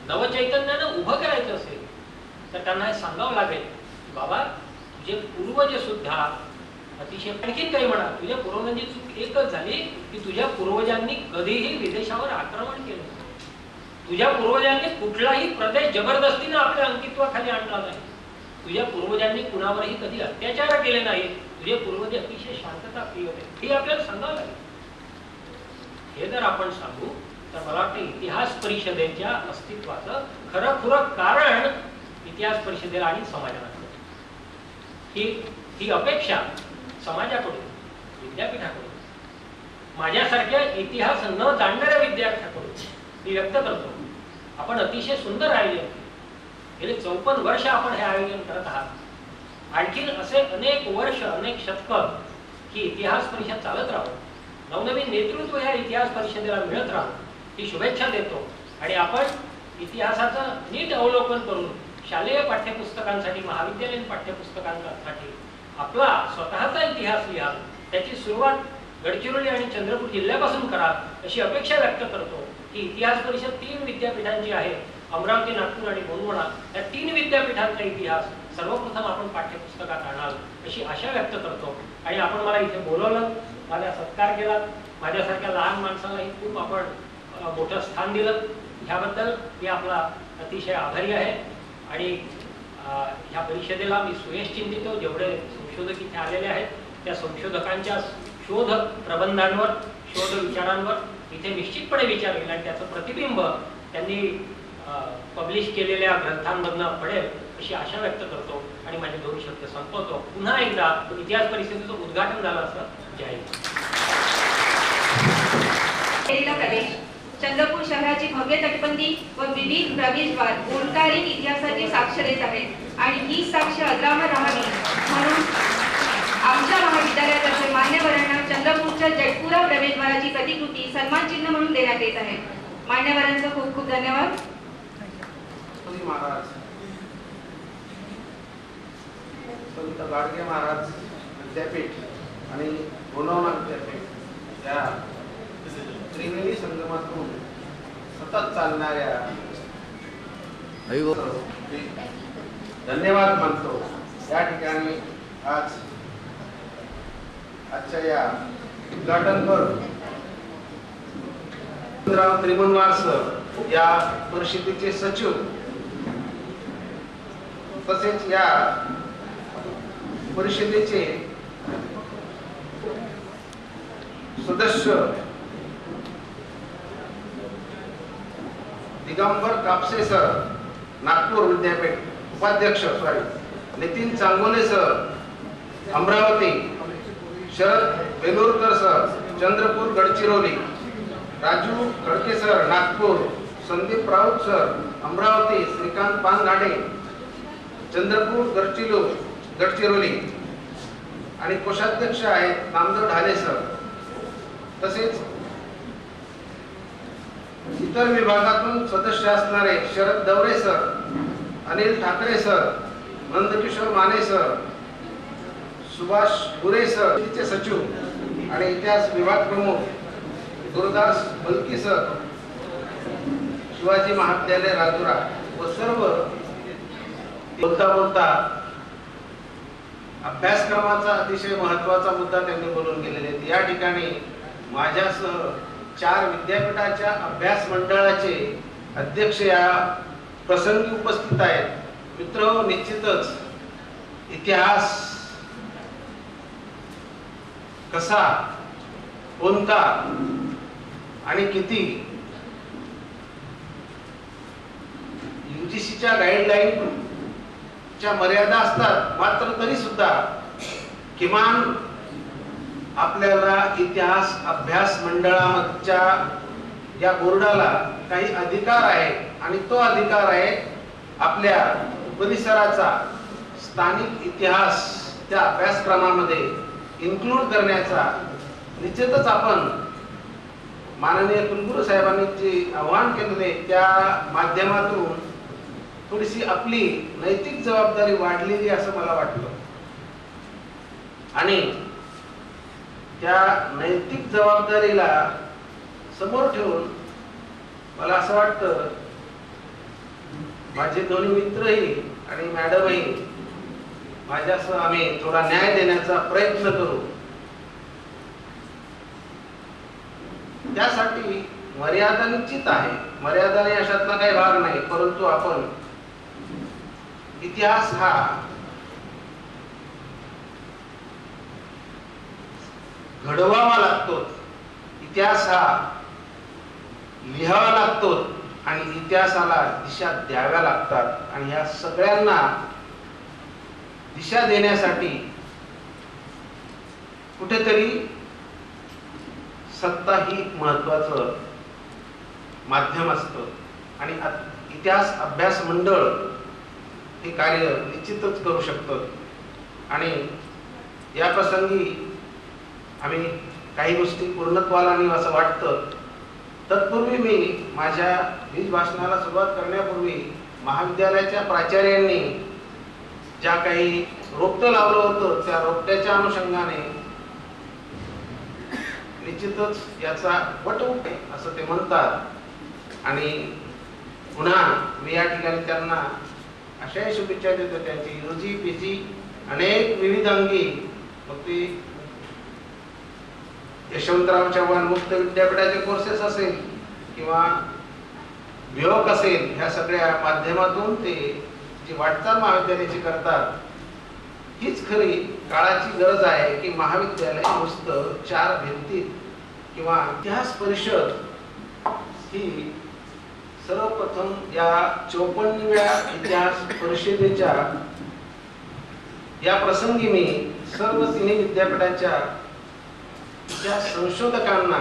नवचैतन्यानं उभं करायचं असेल, तर त्यांना हे सांगावं लागेल की बाबा तुझे पूर्वज सुद्धा अतिशय, आणखीन काही म्हणा, तुझ्या पूर्वजांची चूक एकच झाली की तुझ्या पूर्वजांनी कधीही विदेशावर आक्रमण केलं नाही. तुझ्या पूर्वजांनी कुठलाही प्रदेश जबरदस्तीने आपल्या अंकित्वाखाली आणला नाही. तुझ्या पूर्वजांनी कुणावरही कधी अत्याचार केले नाही. तुझे पूर्वज अतिशय शांतता प्रिय होते. हे आपल्याला सांगावं लागेल. हे जर आपण सांगू तर मला वाटतं इतिहास परिषदेच्या अस्तित्वाचं खरं कारण इतिहास परिषदेला आणि समाजाला ही अपेक्षा समाजाकडून, विद्यापीठाकडून, माझ्यासारख्या इतिहास न जाणणाऱ्या विद्यार्थ्याकडून मी व्यक्त करतो. आपण अतिशय सुंदर आयोजन, गेले 54 वर्ष आपण हे आयोजन करत आहात. आणखीन असे अनेक वर्ष, अनेक शतकं ही इतिहास परिषद चालत राहू, नवनवीन नेतृत्व ह्या इतिहास परिषदेला मिळत राहू, ही शुभेच्छा देतो. आणि आपण इतिहासाचं नीट अवलोकन करून शालेय पाठ्यपुस्तकांसाठी, महाविद्यालयीन पाठ्यपुस्तकांसाठी आपला स्वतःचा इतिहास लिहा. त्याची सुरुवात गडचिरोली आणि चंद्रपूर जिल्ह्यापासून करा अशी अपेक्षा व्यक्त करतो. ही इतिहास परिषद 3 विद्यापीठांची आहे, अमरावती, नागपूर आणि गोंडवाना. या 3 विद्यापीठांचा इतिहास सर्वप्रथम आपण पाठ्यपुस्तकात आणाल अशी आशा व्यक्त करतो. आणि आपण मला इथे बोलवलं, माझा सत्कार केला, माझ्यासारख्या लहान माणसालाही खूप आपण मोठं स्थान दिलं, ह्याबद्दल मी आपला अतिशय आभारी आहे. आणि ह्या परिषदेला मी सुयश चिंतितो. जेवढे संशोधक इथे आलेले आहेत त्या संशोधकांच्या शोध प्रबंधांवर, शोध विचारांवर इथे निश्चितपणे विचार केला आणि त्याचं प्रतिबिंब त्यांनी पब्लिश केलेल्या ग्रंथांमधनं पडेल अशी आशा व्यक्त करतो. आणि माझे 2 शब्द संपवतो. पुन्हा एकदा इतिहास परिषदेचं उद्घाटन झालं असं जाहीर. प्रदेश चंद्रपूर शहराची भव्य तटबंदी व विविध प्रवेशद्वार ओंकारिक इतिहासाची साक्ष देत आहेत. आणि ही साक्ष अजरामर राहावी म्हणून आमच्या महाविद्यालयातर्फे मान्यवरांना चंद्रपूरच्या जटपुरा प्रवेशद्वाराची प्रतिकृती सन्मान चिन्ह म्हणून देण्यात येत आहे. मान्यवरांचं खूप खूप धन्यवाद. महाराज, संत गाडगे महाराज विद्यापीठ आणि गोंडवाना विद्यापीठ या त्रिवेणी संगमातून सतत चालणाऱ्या धन्यवाद मानतो. या ठिकाणी आजच्या या उद्घाटनपर त्रिमनवार सर या परिषदेचे सचिव तसेच या परिषदेचे सदस्य दिगंबर कापसे सर नागपूर विद्यापीठ, उपाध्यक्ष Nitin Changole sir Amravati, Sharad Belurkar sir Chandrapur Gadchiroli, Raju Khadke sir Nagpur, Sandeep Raut sir Amravati, Shrikant Panghade Chandrapur Gadchiroli आणि कोषाध्यक्ष आहेत नामदेव ढाले सर. तसेच इतर विभागातून सदस्य असणारे Sharad Dawre sir, Anil Thakre sir, Nandkishor Mane sir, Subhash Gure sir, तिचे सचिव आणि इतिहास विभाग प्रमुख गुरुदास बलकी सर, शिवाजी महाविद्यालय राजुरा व सर्व बोलता अभ्यासक्रमाचा अतिशय महत्त्वाचा मुद्दा त्यांनी बोलून गेलेले आहेत. या ठिकाणी माझ्यासह 4 विद्यापीठाच्या अभ्यास मंडळाचे अध्यक्ष या प्रसंगी उपस्थित आहेत. मित्र, निश्चितच इतिहास कसा, कोणता आणि किती UGCच्या गाईडलाईनच्या मर्यादा असतात, मात्र तरी सुद्धा किमान आपल्याला इतिहास अभ्यास मंडळाच्या या बोर्डाला काही अधिकार आहे आणि तो अधिकार आहे आपल्या परिसराचा स्थानिक इतिहास त्या अभ्यासक्रमामध्ये इन्क्लूड करण्याचा. निश्चितच आपण माननीय कुलगुरू साहेबांनी जे आवाहन केलेले त्या माध्यमातून थोडीशी आपली नैतिक जबाबदारी वाढलेली असं मला वाटलं आणि त्या नैतिक जबाबदारीला समोर ठेवून मला असं वाटतं माझे दोन्ही मित्रही आणि मॅडमही माझ्यासह आम्ही थोडा न्याय देण्याचा प्रयत्न करू. त्यासाठी मर्यादा निश्चित आहे, मर्यादा नाही अशातला काही भाग नाही, परंतु आपण इतिहास हा घडवावा लागतो, इतिहास हा लिहावा लागतो आणि इतिहासाला दिशा द्याव्या लागतात आणि ह्या सगळ्यांना दिशा देण्यासाठी कुठेतरी सत्ता ही महत्वाचं माध्यम असतं आणि इतिहास अभ्यास मंडळ हे कार्य निश्चितच करू शकतं. आणि या प्रसंगी आम्ही काही गोष्टी पूर्णत्वाला आणू असं वाटतं. तत्पूर्वी मी माझ्या बीज भाषणाला सुरुवात करण्यापूर्वी महाविद्यालयाच्या प्राचार्यांनी ज्या काही रोपटं लावलं होतं त्या रोपट्याच्या अनुषंगाने निश्चितच याचा वट उठे असं ते म्हणतात आणि पुन्हा मी या ठिकाणी त्यांना अशाही शुभेच्छा देतो. त्यांची UG PG अनेक विविध अंगी मग ती यशवंतराव चव्हाण मुक्त विद्यापीठाचे कोर्सेस असेल किंवा वियोग असेल, ह्या सगळ्या माध्यमातून ते जी वाटचाल महाविद्यालयाची करतात हीच खरी काळाची गरज आहे की महाविद्यालय नुसतं 4 भिंतीत किंवा इतिहास परिषद ही सर्वप्रथम या 54व्या इतिहास परिषदेच्या या प्रसंगी मी सर्व तिन्ही विद्यापीठाच्या इतिहास संशोधकांना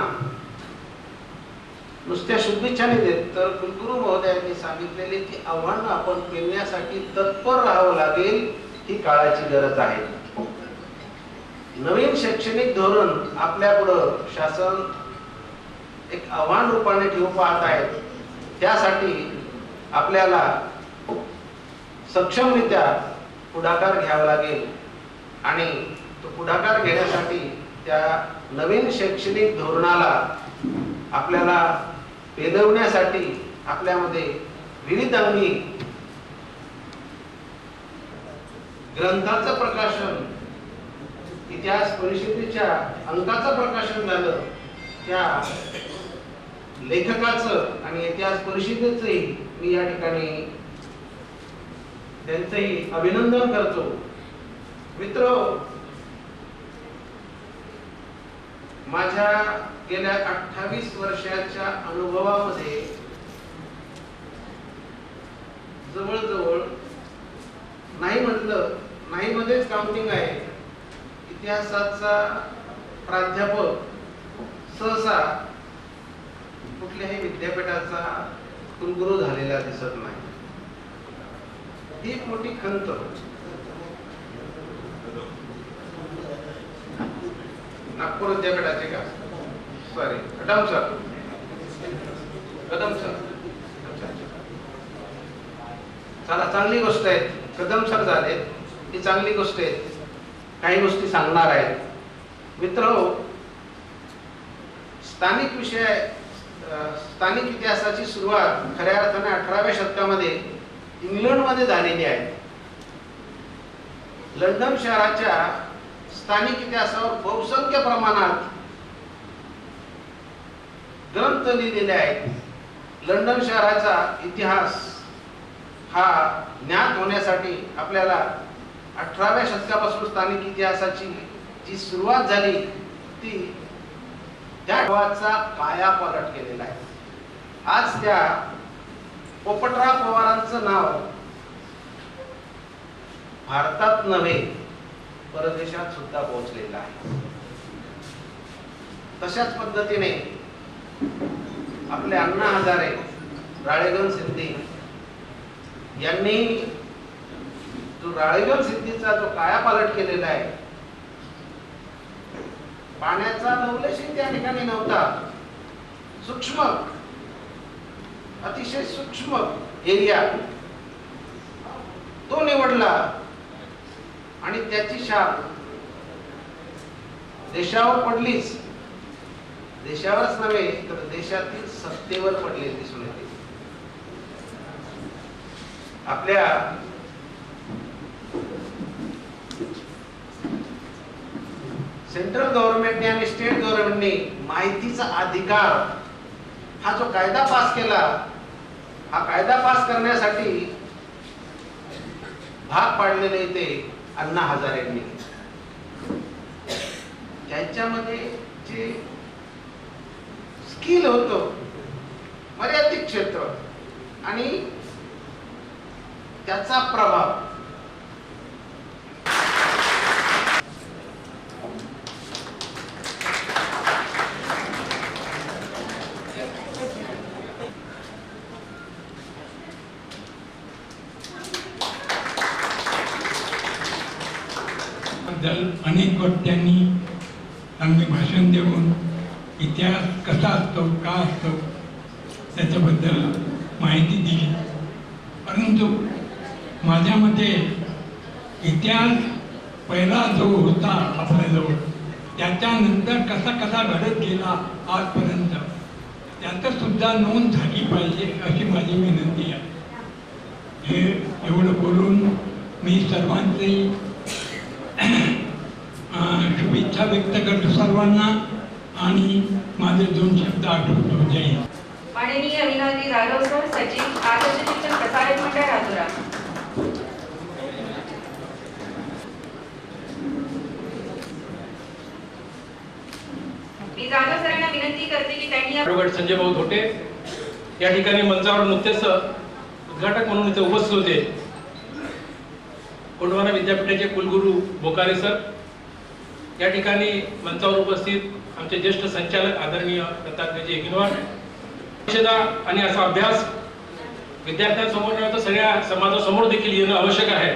नुसत्या शुभेच्छा नाही देत, तर कुलगुरू महोदयांनी सांगितलेले की आव्हान आपण पेलण्यासाठी तत्पर राहावं लागेल, ही काळाची गरज आहे. नवीन शैक्षणिक धोरण आपल्या पुढं शासन एक आव्हान रूपाने ठेवून पाहत आहेत. त्यासाठी आपल्याला सक्षमरित्या पुढाकार घ्यावा लागेल आणि तो पुढाकार घेण्यासाठी त्या नवीन शैक्षणिक धोरणाला आपल्याला पेलवण्यासाठी आपल्यामध्ये विविध अंगी ग्रंथाचं प्रकाशन, इतिहास परिषदेच्या अंकाचं प्रकाशन झालं, त्या लेखकाचं आणि इतिहास परिषदेचंही मी या ठिकाणी त्यांचंही अभिनंदन करतो. मित्र, माझ्या गेल्या 28 वर्षाच्या अनुभवामध्ये जवळजवळ नाही म्हटलं नाही मध्येच काउंटिंग आहे, इतिहासाचा प्राध्यापक सहसा कुठल्याही विद्यापीठाचा कुलगुरू झालेला दिसत नाही. ही एक मोठी खंत. नागपूर विद्यापीठाचे का सॉरी कदम सर चला, चांगली गोष्ट आहे. कदम सर झाले ही चांगली गोष्ट आहे. काही गोष्टी सांगणार आहेत. मित्र, स्थानिक विषय स्थानिक इतिहासाची सुरुवात खऱ्या अर्थाने 18व्या शतकामध्ये इंग्लंडमध्ये झालेली आहे. लंडन शहराच्या स्थानिक इतिहासावर बहुसंख्य प्रमाणात ग्रंथ लिहिलेले आहेत. लंडन शहराचा इतिहास हा ज्ञात होण्यासाठी आपल्याला 18व्या शतकापासून स्थानिक इतिहासाची जी सुरुवात झाली ती त्या गावाचा कायापालट केलेला आहे. आज त्या पोपटराव पवारांचं नाव भारतात नव्हे परदेशात सुद्धा पोहोचलेला आहे. तशाच पद्धतीने आपले अण्णा हजारे, राळेगण सिद्धी यांनी जो राळेगण सिद्धीचा जो कायापालट केलेला आहे, पाण्याचा लवलेशही त्या ठिकाणी नव्हता. सूक्ष्म, अतिशय सूक्ष्म एरिया तो निवडला आणि त्याची छाप देशावर पडलीच, देशावरच नव्हे तर देशातील सत्तेवर पडलेली दिसून येते. आपल्या सेंट्रल गव्हर्नमेंटने आणि स्टेट गव्हर्नमेंटने माहितीचा अधिकार हा जो कायदा पास केला, हा कायदा पास करण्यासाठी भाग पाडलेले ते अण्णा हजारेंनी. त्यांच्यामध्ये जे स्किल होतं, मर्यादित क्षेत्र आणि त्याचा प्रभाव अनेक वक्त्यांनी चांगले भाषण देऊन इतिहास कसा असतो, का असतो त्याच्याबद्दल माहिती दिली. परंतु माझ्या मते इतिहास पहिला जो होता आपल्याजवळ, त्याच्यानंतर कसा कसा घडत गेला आजपर्यंत, त्याचं सुद्धा नोंद झाली पाहिजे अशी माझी विनंती आहे. हे एवढं बोलून मी सर्वांचे शुभेच्छा व्यक्त करतो सर्वांना आणि माझे 2 शब्द आठवतो. जय हिंद. माननीय विनायक जाधव सर, सचिव, आदर्श शिक्षण प्रसारक मंडळ राजुरा. मी जाधव सरांना विनंती करते की त्यांनी ॲडव्होकेट संजय भाऊ धोटे या ठिकाणी मंचावर नुकतेच उद्घाटक म्हणून इथे उपस्थित होते. गोंडवाना विद्यापीठाचे कुलगुरू बोकारे सर, या ठिकाणी मंचावर उपस्थित आमचे ज्येष्ठ संचालक आदरणीय दत्तात्रयजी यज्ञवार. आणि असा अभ्यास विद्यार्थ्यांसमोर नव्हे तर सगळ्या समाजासमोर देखील येणं आवश्यक आहे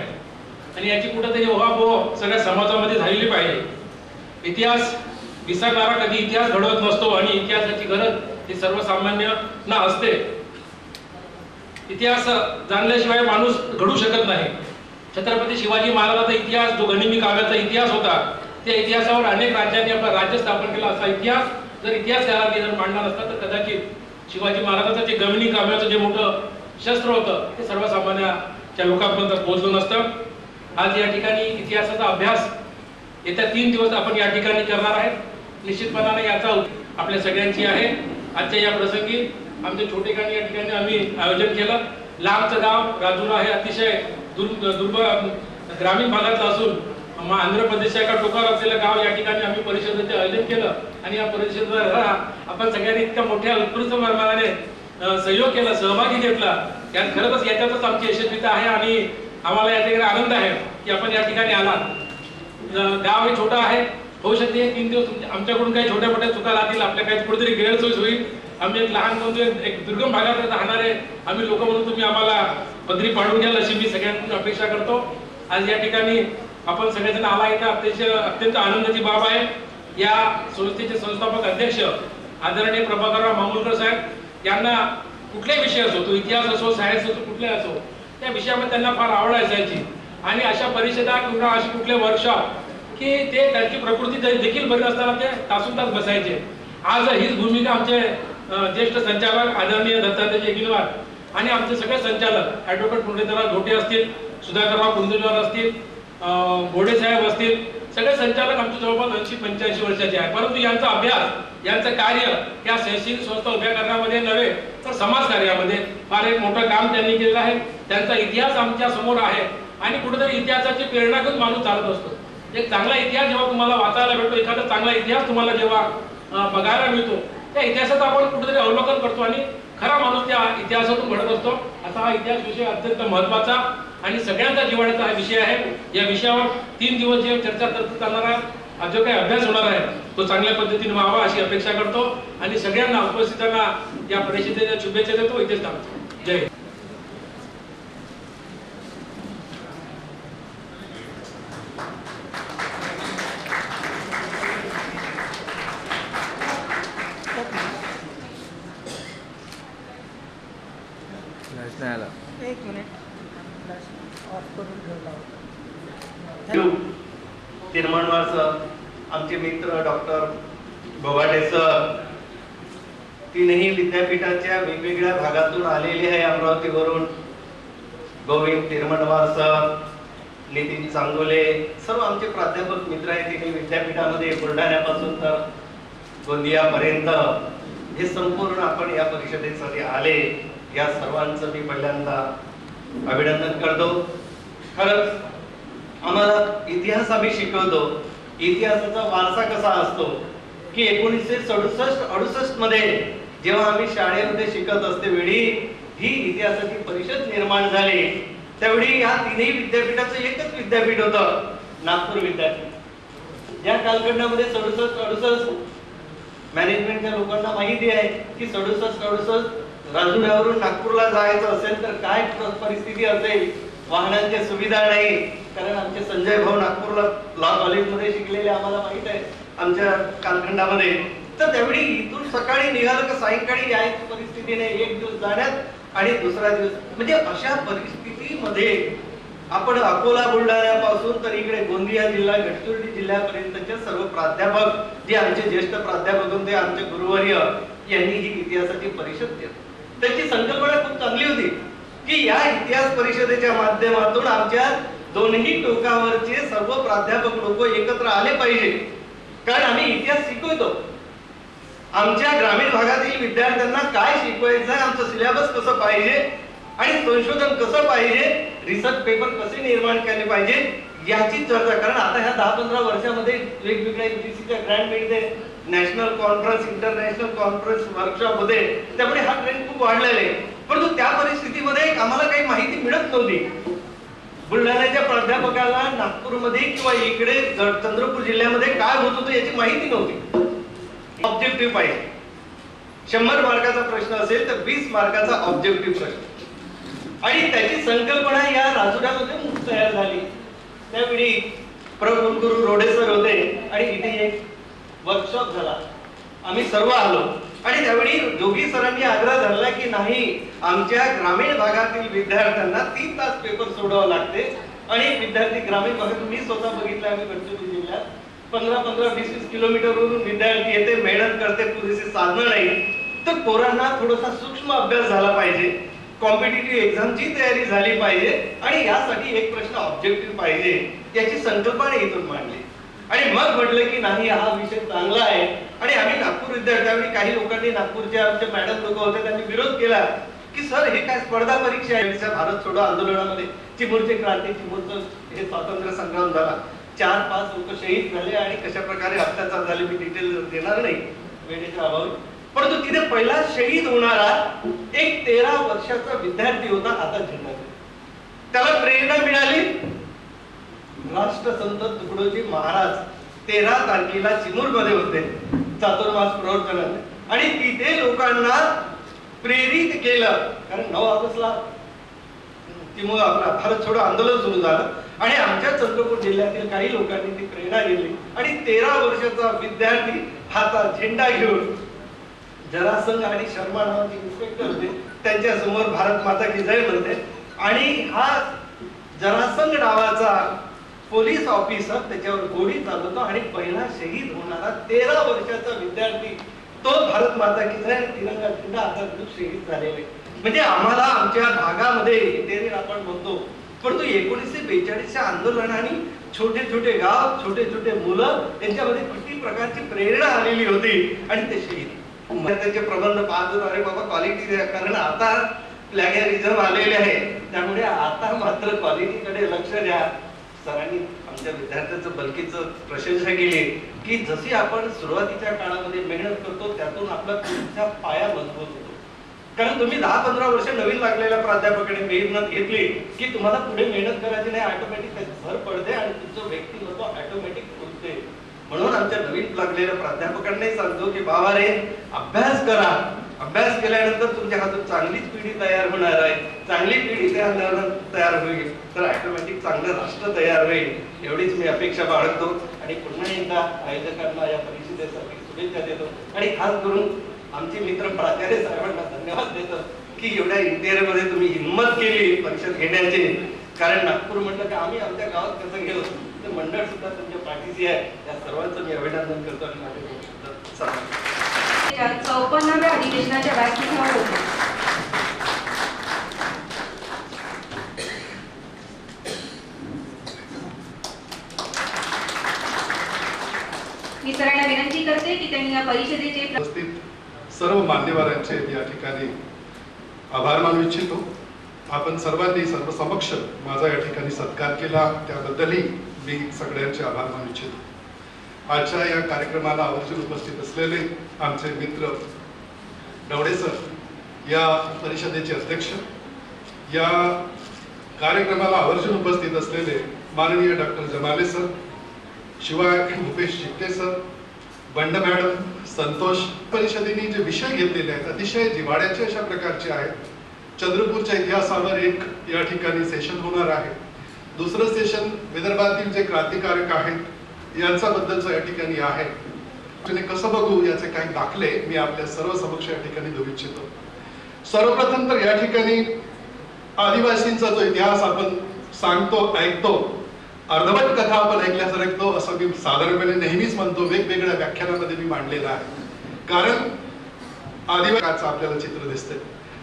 आणि याची कुठेतरी ओहापोह सगळ्या समाजामध्ये झालेली पाहिजे. इतिहास विसरणारा कधी इतिहास घडवत नसतो आणि इतिहासाची गरज ही सर्वसामान्यांना असते. इतिहास जाणल्याशिवाय माणूस घडू शकत नाही. छत्रपती शिवाजी महाराजांचा इतिहास, जो गनिमी काव्याचा इतिहास होता, त्या इतिहासावर अनेक राज्यांनी आपलं राज्य स्थापन केलं. असा इतिहास जर इतिहासकारांनी जर मांडला नसता तर कदाचित शिवाजी महाराजांचं जे गनिमी काव्याचं जे मोठं शस्त्र होतं ते सर्वसामान्याच्या लोकांपर्यंत पोहोचलं नसतं. आज या ठिकाणी इतिहासाचा अभ्यास येत्या 3 दिवस आपण या ठिकाणी करणार आहे. निश्चितपणाने याचा आपल्या सगळ्यांची आहे. आजच्या या प्रसंगी आमच्या छोटेखानी या ठिकाणी आम्ही आयोजन केलं. लांबचं गाव राजुरा हे अतिशय दुर्गम ग्रामीण भागाचं असून आंध्र प्रदेशच्या एका टोकावर असलेलं गाव या ठिकाणी आम्ही परिषदेचे आयोजन केलं आणि या परिषदेला आपण सगळ्यांनी इतक्या मोठ्या उत्कृष्ट प्रमाणाने सहयोग केला, सहभागी घेतला. यात खरंच याच्यातच आमची यशस्वीता आहे आणि आम्हाला या ठिकाणी आनंद आहे की आपण या ठिकाणी आलात. गाव हे छोटं आहे, होऊ शकते हे 3 दिवस आमच्याकडून काही छोट्या मोठ्या चुका लागतील, आपल्या काही कुठेतरी गैरसोय होईल. आम्ही एक लहान एक दुर्गम भागात राहणारे आम्ही लोक म्हणून तुम्ही आम्हाला पदरी पाडून घ्याल अशी मी सगळ्यांकडून अपेक्षा करतो. आज या ठिकाणी आपण सगळेजण आला इथं अत्यंत आनंदाची बाब आहे. या संस्थेचे संस्थापक अध्यक्ष आदरणीय प्रभाकरराव मामूलकर साहेब यांना कुठलाही विषय असो, तो इतिहास असो, सायन्स असो, कुठले असो, त्या विषयामध्ये त्यांना फार आवड असायची आणि अशा परिषदा किंवा अशी कुठले वर्कशॉप की ते त्यांची प्रकृती देखील बरी असताना ते तासून तास बसायचे. आज हीच भूमिका आमचे ज्येष्ठ संचालक आदरणीय दत्तात्रय यज्ञवार आणि आमचे सगळे संचालक ॲडव्होकेट मुरलीधरराव धोटे असतील, सुधाकरराव कुंदुजवार असतील, घोडे साहेब असतील, सगळे संचालक आमच्या जवळपास 80-85 वर्षाचे आहे. परंतु यांचा अभ्यास, यांचं कार्य या शैक्षणिक संस्था उभ्या करण्यामध्ये नव्हे तर समाज कार्यामध्ये फार एक मोठं काम त्यांनी केलेलं आहे. त्यांचा इतिहास आमच्या समोर आहे आणि कुठेतरी इतिहासाची प्रेरणा घेऊन माणूस चालत असतो. एक चांगला इतिहास जेव्हा तुम्हाला वाचायला भेटतो, एखादा चांगला इतिहास तुम्हाला जेव्हा बघायला मिळतो, त्या इतिहासाचं आपण कुठेतरी अवलोकन करतो आणि खरा माणूस त्या इतिहासातून घडत असतो. असा हा इतिहास विषय अत्यंत महत्त्वाचा आणि सगळ्यांचा जिव्हाळ्याचा हा विषय आहे. या विषयावर 3 दिवस जे चर्चा करत चालणार आहे, जो काही अभ्यास होणार आहे तो चांगल्या पद्धतीने व्हावा अशी अपेक्षा करतो आणि सगळ्यांना उपस्थितांना या परिषदेच्या शुभेच्छा देतो. इथेच थांबतो. जय हिंद. एक मिनिट. ऑफ करून ठेवला होता. तिरमणवार सर, आमचे मित्र डॉक्टर बोगाटे सर, तीनही विद्यापीठाच्या वेगवेगळ्या भागातून आलेले आहे. अमरावतीवरून गोविंद तिरमणवार सर, नितीन चांगोले, सर्व आमचे प्राध्यापक मित्र आहेत तिथे विद्यापीठामध्ये, बुलढाण्यापासून तर गोंदियापर्यंत हे संपूर्ण आपण या परिषदेसाठी आले. या सर्वांचं मी पहिल्यांदा अभिनंदन करतो. खरंच आम्हाला इतिहास आम्ही शिकवतो. इतिहासाचा वारसा कसा असतो की 1967-68 मध्ये जेव्हा आम्ही शाळेमध्ये शिकत असते वेळी ही इतिहासाची परिषद निर्माण झाली. त्यावेळी या तीनही विद्यापीठाचं एकच विद्यापीठ होतं, नागपूर विद्यापीठ. या कालखंडामध्ये 67-68 मॅनेजमेंटच्या लोकांना माहिती आहे की 67-68 राजुऱ्यावरून नागपूरला जायचं असेल तर काय परिस्थिती असेल. वाहनांची सुविधा नाही, कारण आमचे संजय भाऊ नागपूरला लॉ कॉलेजमध्ये शिकलेले आम्हाला माहित आहे आमच्या कालखंडामध्ये. तर त्यावेळी इथून सकाळी निघालं का सायंकाळी यायची परिस्थिती नाही, एक दिवस जाण्यात आणि दुसरा दिवस. म्हणजे अशा परिस्थितीमध्ये आपण अकोला बुलढाण्यापासून तर इकडे गोंदिया जिल्हा गडचिरोली जिल्ह्यापर्यंतचे सर्व प्राध्यापक जे आमचे ज्येष्ठ प्राध्यापक होते, आमचे गुरुवर्य यांनी ही इतिहासाची परिषद केली. त्याची संकल्पना खूप चांगली होती की या इतिहास परिषदेच्या माध्यमातून आमच्या दोन्ही टोकावरचे सर्व प्राध्यापक लोक एकत्र आले पाहिजे. कारण आम्ही इतिहास शिकवतो. आमच्या ग्रामीण भागातील विद्यार्थ्यांना काय शिकवायचं आहे, आमचं सिलेबस कसं पाहिजे आणि संशोधन कसं पाहिजे, रिसर्च पेपर कसे निर्माण केले पाहिजे याची चर्चा. कारण आता ह्या 10-15 वर्षामध्ये वेगवेगळ्या युजीसीच्या ग्रँड मिळते, national conference, international conference, workshop होते. त्यामुळे हा ट्रेंड खूप वाढलेला आहे. परंतु त्या परिस्थितीमध्ये आम्हाला काही माहिती मिळत नव्हती. बुलढाण्याच्या प्राध्यापकाला नागपूरमध्ये किंवा इकडे चंद्रपूर जिल्ह्यामध्ये काय होत होतं याची माहिती नव्हती. ऑब्जेक्टिव्ह पाहिजे. 100 मार्काचा प्रश्न असेल तर 20 मार्काचा ऑब्जेक्टिव्ह प्रश्न आणि त्याची संकल्पना या राजुऱ्यामध्ये तयार झाली. त्यावेळी प्रकुलगुरू रोडे सर होते आणि इथे एक वर्कशॉप झाला. आम्ही सर्व आलो आणि त्यावेळी जोगी सरांनी आग्रह धरला की नाही, आमच्या ग्रामीण भागातील विद्यार्थ्यांना 3 तास पेपर सोडवावे लागते आणि विद्यार्थी ग्रामीण भागात मी स्वतः बघितलं. आम्ही गडचिरोली जिल्ह्यात 15-20 किलोमीटरवरून विद्यार्थी येते, मेहनत करते, पुरेसे साधनं नाही. तर पोरांना थोडासा सूक्ष्म अभ्यास झाला पाहिजे, कॉम्पिटिटिव्ह एक्झामची तयारी झाली पाहिजे आणि यासाठी एक प्रश्न ऑब्जेक्टिव्ह पाहिजे. याची संकल्पना इथून मांडली आणि मग म्हटलं की नाही, हा विषय चांगला आहे. आणि आम्ही नागपूर विद्यार्थ्यावेळी काही लोकांनी, नागपूरचे आमचे मॅडम लोक होते, त्यांनी विरोध केला की सर हे काय स्पर्धा परीक्षा आहे. भारत छोडो आंदोलनामध्ये चिमूरचे क्रांती, चिमूरचं हे स्वातंत्र्य संग्राम झाला, 4-5 लोक शहीद झाले आणि कशा प्रकारे अत्याचार झाले मी डिटेल देणार नाही वेळेच्या अभावी. परंतु तिथे पहिला शहीद होणारा एक 13 वर्षाचा विद्यार्थी होता. आता झेंडा त्याला प्रेरणा मिळाली. राष्ट्रसंत तुकडोजी महाराज 13 तारखेला चिमूर मध्ये होते चातुर्मास प्रवर्तनाने आणि तिथे लोकांना प्रेरित केलं. कारण 9 ऑगस्टला चिमूर आपला भारत छोडो आंदोलन सुरू झालं आणि आमच्या चंद्रपूर जिल्ह्यातील काही लोकांनी ती प्रेरणा घेतली आणि 13 वर्षाचा विद्यार्थी हातात झेंडा घेऊन, जरासंघ आणि शर्मा नावाचे इन्स्पेक्टर होते, त्यांच्या समोर भारत माता की जय म्हणते आणि हा जरासंघ नावाचा पोलीस ऑफिसर त्याच्यावर गोळी चालवतो आणि पहिला शहीद होणारा 13 वर्षाचा विद्यार्थी तो भारत माता की जय तिरंगा झेंडा हातात घेऊन शहीद झालेले. म्हणजे आम्हाला आमच्या भागामध्ये इथे आपण म्हणतो, परंतु 1942च्या आंदोलनाने छोटे छोटे गाव, छोटे छोटे मुलं यांच्यामध्ये किती प्रकारची प्रेरणा आलेली होती आणि ते शहीद. त्याचे प्रबंध पाहतो, अरे बाबा क्वालिटी द्या, कारण आता प्लॅगॅरिझम आलेले आहे, त्यामुळे आता मात्र क्वालिटीकडे लक्ष द्या. सरांनी आमच्या विद्यार्थ्यांचं बलकीचं प्रशंसा केली की जशी आपण सुरुवातीच्या काळामध्ये मेहनत करतो त्यातून आपला पुढचा पाया मजबूत होतो. कारण तुम्ही 10-15 वर्ष नवीन लागलेल्या प्राध्यापकाने मेहनत घेतली की तुम्हाला पुढे मेहनत करायची नाही, ऑटोमॅटिक त्याची भर पडते आणि तुमचं व्यक्तिमत्व ऑटोमॅटिक फुलते. म्हणून आमच्या नवीन लागलेल्या प्राध्यापकांनाही सांगतो की बाबा रे, अभ्यास करा. अभ्यास केल्यानंतर तुमच्या हातून चांगलीच पिढी तयार होणार आहे. चांगली पिढी तयार होईल तर ऑटोमॅटिक चांगलं राष्ट्र तयार होईल. एवढीच मी अपेक्षा बाळगतो आणि पुन्हा एकदा आयोजकांना या परिषदेसाठी शुभेच्छा देतो आणि खास करून आमचे मित्र प्राचार्य साहेबांना धन्यवाद देतो की एवढ्या इंटेरियरमध्ये तुम्ही हिंमत केली परिषद घेण्याची. कारण नागपूर म्हटलं की आम्ही आमच्या गावात कसं गेलो तर मंडळ सुद्धा तुमच्या पाठीशी आहे. या सर्वांचं मी अभिनंदन करतो आणि माझे दोन शब्द सांगतो. 54व्या अधिवेशनाच्या व्यासपीठावर होते. मी सरांना विनंती करते की त्यांनी या परिषदेचे उपस्थित सर्व मान्यवरांचे या ठिकाणी आभार मानू इच्छितो. आपण सर्वांनी सर्व समक्ष माझा या ठिकाणी सत्कार केला त्याबद्दलही मी सगळ्यांचे आभार मानू इच्छितो. आजच्या या कार्यक्रमाला आवर्जून उपस्थित असलेले आमचे मित्र डवडे सर या परिषदेचे अध्यक्ष, या कार्यक्रमाला आवर्जून उपस्थित असलेले माननीय डॉक्टर जमाले सर, शिवाय भूपेश चित्ते सर, बंड मॅडम, संतोष. परिषदेने जे विषय घेतलेले आहेत अतिशय जिव्हाळ्याचे अशा प्रकारचे आहेत. चंद्रपूरच्या इतिहासावर एक या ठिकाणी सेशन होणार आहे. दुसरं सेशन विदर्भातील जे क्रांतिकारक आहेत यांच्याबद्दलचं या ठिकाणी आहे. कसं बघू याचे काही दाखले मी आपल्या सर्व समक्ष या ठिकाणी देऊ इच्छितो. सर्वप्रथम तर या ठिकाणी आदिवासींचा जो इतिहास आपण सांगतो ऐकतो, अर्धवट कथा आपण ऐकल्यासारखं असं मी साधारणपणे नेहमीच म्हणतो, वेगवेगळ्या व्याख्यानामध्ये मी मांडलेलं आहे. कारण आदिवासीचं आपल्याला चित्र दिसते.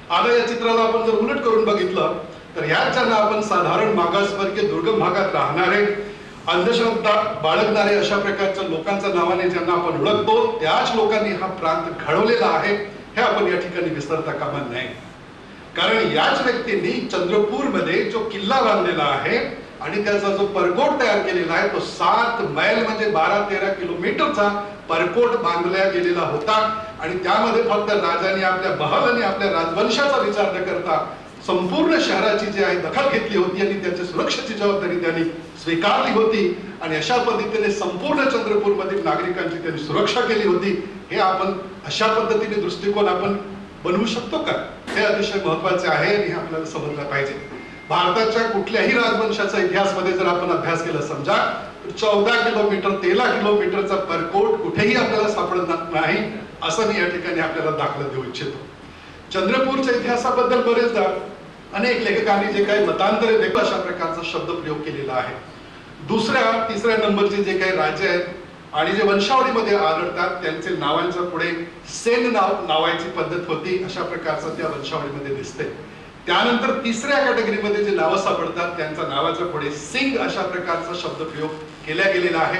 आता या चित्राला आपण जर उलट करून बघितलं तर ह्याच्यानं आपण साधारण मागासवर्गीय दुर्गम भागात राहणारे, अंधश्रद्धा बाळगणारे अशा प्रकारच्या लोकांच्या नावाने ज्यांना आपण ओळखतो त्याच लोकांनी हा प्रांत घडवलेला आहे हे आपण या ठिकाणी विसरता कामा नये. कारण याच व्यक्तींनी चंद्रपूरमध्ये जो किल्ला बांधलेला आहे आणि त्याचा जो परकोट तयार केलेला आहे तो 7 मैल म्हणजे 12-13 किलोमीटरचा परकोट बांधला गेलेला होता. आणि त्यामध्ये फक्त राजांनी आपल्या बहाल आणि आपल्या राजवंशाचा विचार न करता संपूर्ण शहराची जी आहे दखल घेतली होती आणि त्याच्या सुरक्षेची जबाबदारी त्यांनी स्वीकारली होती. आणि अशा पद्धतीने संपूर्ण चंद्रपूरमधील नागरिकांची त्यांनी सुरक्षा केली होती. हे आपण अशा पद्धतीने दृष्टिकोन आपण बनवू शकतो का, हे अतिशय महत्वाचे आहे आणि हे आपल्याला समजलं पाहिजे. भारताच्या कुठल्याही राजवंशाचा इतिहास मध्ये जर आपण अभ्यास केला समजा 14 किलोमीटर 13 किलोमीटरचा परकोट कुठेही आपल्याला सापडणार नाही असं मी या ठिकाणी आपल्याला दाखला देऊ इच्छितो. चंद्रपूरच्या इतिहासाबद्दल बरेचदा अनेक लेखकांनी जे काही मतांतरे देखील अशा प्रकारचा शब्द प्रयोग केलेला आहे. दुसऱ्या तिसऱ्या नंबरचे जे काही राजे आहेत आणि जे वंशावळीमध्ये आढळतात त्यांचे नावांच्या पुढे सेन नावाची पद्धत होती अशा प्रकारचं त्या वंशावळीमध्ये दिसते. त्यानंतर तिसऱ्या कॅटेगरीमध्ये जे नावं सापडतात त्यांच्या नावाच्या पुढे सिंग अशा प्रकारचा शब्द प्रयोग केला गेलेला आहे.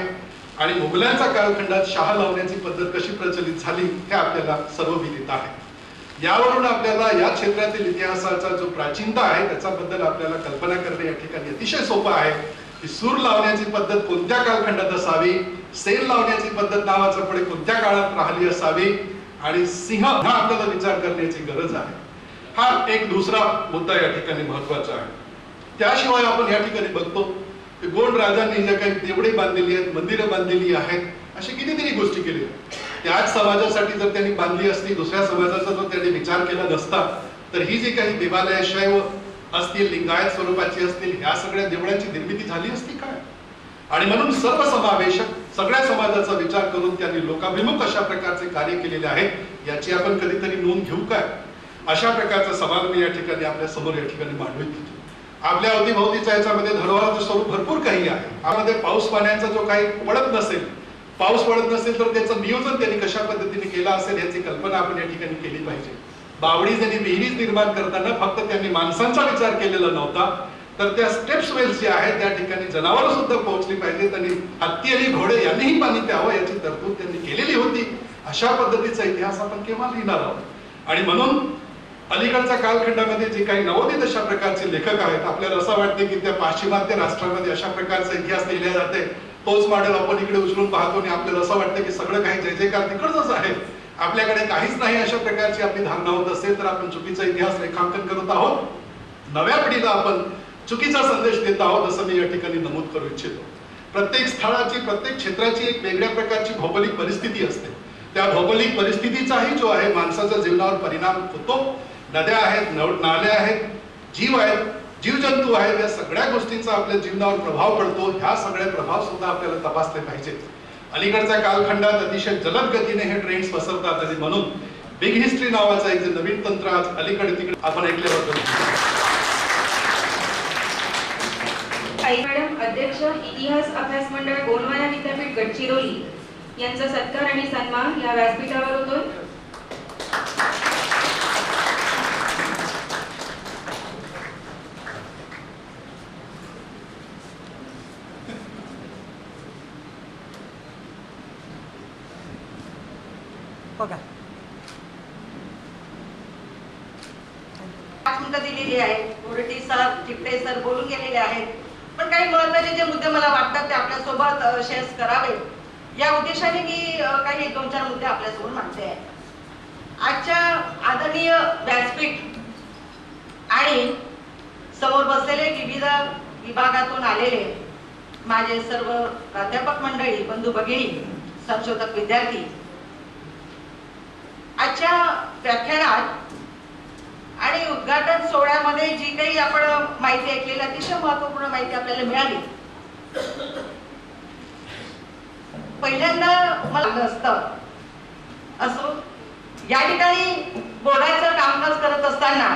आणि मुघलांच्या कालखंडात शहा लावण्याची पद्धत कशी प्रचलित झाली हे आपल्याला सर्व विदित आहे. यावरून आपल्याला या क्षेत्रातील इतिहासाचा जो प्राचीनता आहे त्याच्याबद्दल आपल्याला कल्पना करणे या ठिकाणी अतिशय सोपं आहे की सूर लावण्याची पद्धत कोणत्या कालखंडात असावी, सेन लावण्याची पद्धत नावाच्या पुढे कोणत्या काळात राहिली असावी आणि सिंह हा आपल्याला विचार करण्याची गरज आहे. हा एक दुसरा मुद्दा या ठिकाणी महत्वाचा आहे. त्याशिवाय आपण या ठिकाणी बघतो की गोंड राजांनी ज्या काही देवळे बांधलेली आहेत, मंदिरं बांधलेली आहेत, अशी कितीतरी गोष्टी केल्या. त्याच समाजासाठी जर त्यांनी बांधली असती, दुसऱ्या समाजाचा जर त्यांनी विचार केला नसता तर ही जी काही देवालय शैव असतील, लिंगायत स्वरूपाची असतील, ह्या सगळ्या देवळांची निर्मिती झाली असती काय. आणि म्हणून सर्वसमावेशक सगळ्या समाजाचा विचार करून त्यांनी लोकाभिमुख अशा प्रकारचे कार्य केलेले आहेत याची आपण कधीतरी नोंद घेऊ काय. अशा प्रकारचा सवाल मी या ठिकाणी आपल्या समोर या ठिकाणी मांडू इच्छितो. आपल्या अवतीभोवतीच्या याच्यामध्ये धरोहराचं स्वरूप भरपूर काही आहे. यामध्ये पाऊस पाण्याचा जो काही पडत नसेल, पाऊस पडत नसेल तर त्याचं नियोजन त्यांनी कशा पद्धतीने केलं असेल याची कल्पना आपण या ठिकाणी केली पाहिजे. बावडी ज्यांनी विहिरीज निर्माण करताना फक्त त्यांनी माणसांचा विचार केलेला नव्हता तर त्या स्टेप्स वेल्स जे आहेत त्या ठिकाणी जनावरं सुद्धा पोहोचली पाहिजे. त्यांनी हत्ती आणि घोडे यांनीही पाणी प्यावं याची तरतूद त्यांनी केलेली होती. अशा पद्धतीचा इतिहास आपण केव्हा लिहिणार आहोत. आणि म्हणून अलीकडच्या कालखंडामध्ये जे काही नवोदित अशा प्रकारचे लेखक आहेत आपल्याला असं वाटते की त्या पाश्चिमात्य राष्ट्रामध्ये अशा प्रकारचा इतिहास लिहिला जाते, तोच मॉडेल आपण इकडे उचलून पाहतो आणि आपल्याला असं वाटतं की सगळं काही जय जयकार तिकडचंच आहे, आपल्याकडे काहीच नाही अशा प्रकारची आपली धारणा होत असेल तर आपण चुकीचा इतिहास रेखांकन करत आहोत. नव्या पिढीला आपण चुकीचा संदेश देत आहोत असं मी या ठिकाणी नमूद करू इच्छितो. प्रत्येक स्थळाची, प्रत्येक क्षेत्राची एक वेगळ्या प्रकारची भौगोलिक परिस्थिती असते. त्या भौगोलिक परिस्थितीचाही जो आहे माणसाच्या जीवनावर परिणाम होतो. नद्या आहेत, नाल्या आहेत, जीव आहेत, जीवजंतू आहेत, या सगळ्या गोष्टींचा आपल्या जीवनावर प्रभाव पडतो. ह्या सगळे प्रभाव सुद्धा आपल्याला तपासले पाहिजेत. अलीकडच्या कालखंडात अतिशय जलद गतीने हे ट्रेंड्स पसरतात आणि म्हणून बिग हिस्ट्री नावाचं एक जे नवीन तंत्र आज अलीकडे तिकडे आपण ऐकल्याबद्दल मॅडम अध्यक्ष इतिहास अभ्यास मंडळ गोंडवाना विद्यापीठ गडचिरोली यांचा सत्कार आणि सन्मान या व्यासपीठावर होतोय. बघा 5 मिनिटं दिलेली आहे. मुरटी सर, चिपटे सर बोलून गेलेले आहेत, पण काही महत्त्वाचे जे मुद्दे मला वाटतात ते आपल्यासोबत शेअर करावे या उद्देशाने मी काही 2-4 मुद्दे आपल्यासमोर मांडते आहे. आजच्या आदरणीय व्यासपीठ आणि समोर बसलेले विविध विभागातून आलेले माझे सर्व प्राध्यापक मंडळी, बंधू भगिनी, संशोधक विद्यार्थी, आजच्या व्याख्यानात आणि उद्घाटन सोहळ्यामध्ये जी काही आपण माहिती ऐकलेली अतिशय महत्त्वपूर्ण माहिती आपल्याला मिळाली. पहिल्यांदा मला असतं असो या ठिकाणी बोर्डाचं कामकाज करत असताना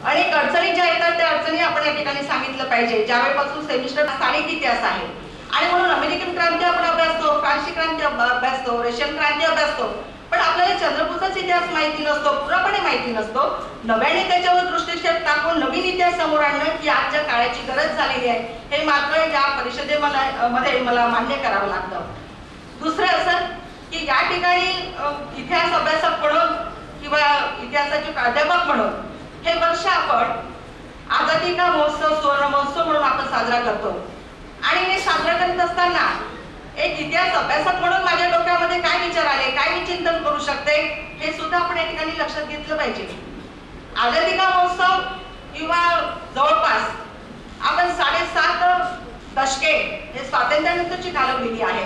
अनेक अडचणी ज्या येतात त्या अडचणी आपण या ठिकाणी सांगितलं पाहिजे. ज्यावेळेपासून सेमिस्टर स्थानिक इतिहास आहे आणि म्हणून अमेरिकन क्रांती आपण अभ्यासतो, फ्रान्सी क्रांती अभ्यासतो, रशियन क्रांती अभ्यासतो, पण आपल्याला चंद्रपूरचाच इतिहास माहिती नसतो, पूर्णपणे माहिती नसतो. नव्याने त्याच्यावर दृष्टिक्षेप टाकून नवीन इतिहास समोर आणणं ही आजच्या काळाची गरज झालेली आहे. हे मात्र या परिषदेमध्ये मला मान्य करावं लागतं. दुसरं असं की या ठिकाणी इतिहास अभ्यासक म्हणून किंवा इतिहासाचे प्राध्यापक म्हणून हे वर्ष आपण आझादी का महोत्सव, सुवर्ण महोत्सव म्हणून आपण साजरा करतो. आणि हे साजरा करत असताना एक इतिहास अभ्यासक म्हणून माझ्या डोक्यामध्ये काय विचार आले, काय मी चिंतन करू शकते, हे सुद्धा आपण या ठिकाणी लक्षात घेतलं पाहिजे. आझादी का महोत्सव किंवा जवळपास आपण 7.5 दशके हे स्वातंत्र्यानंतरची घालवलेली आहे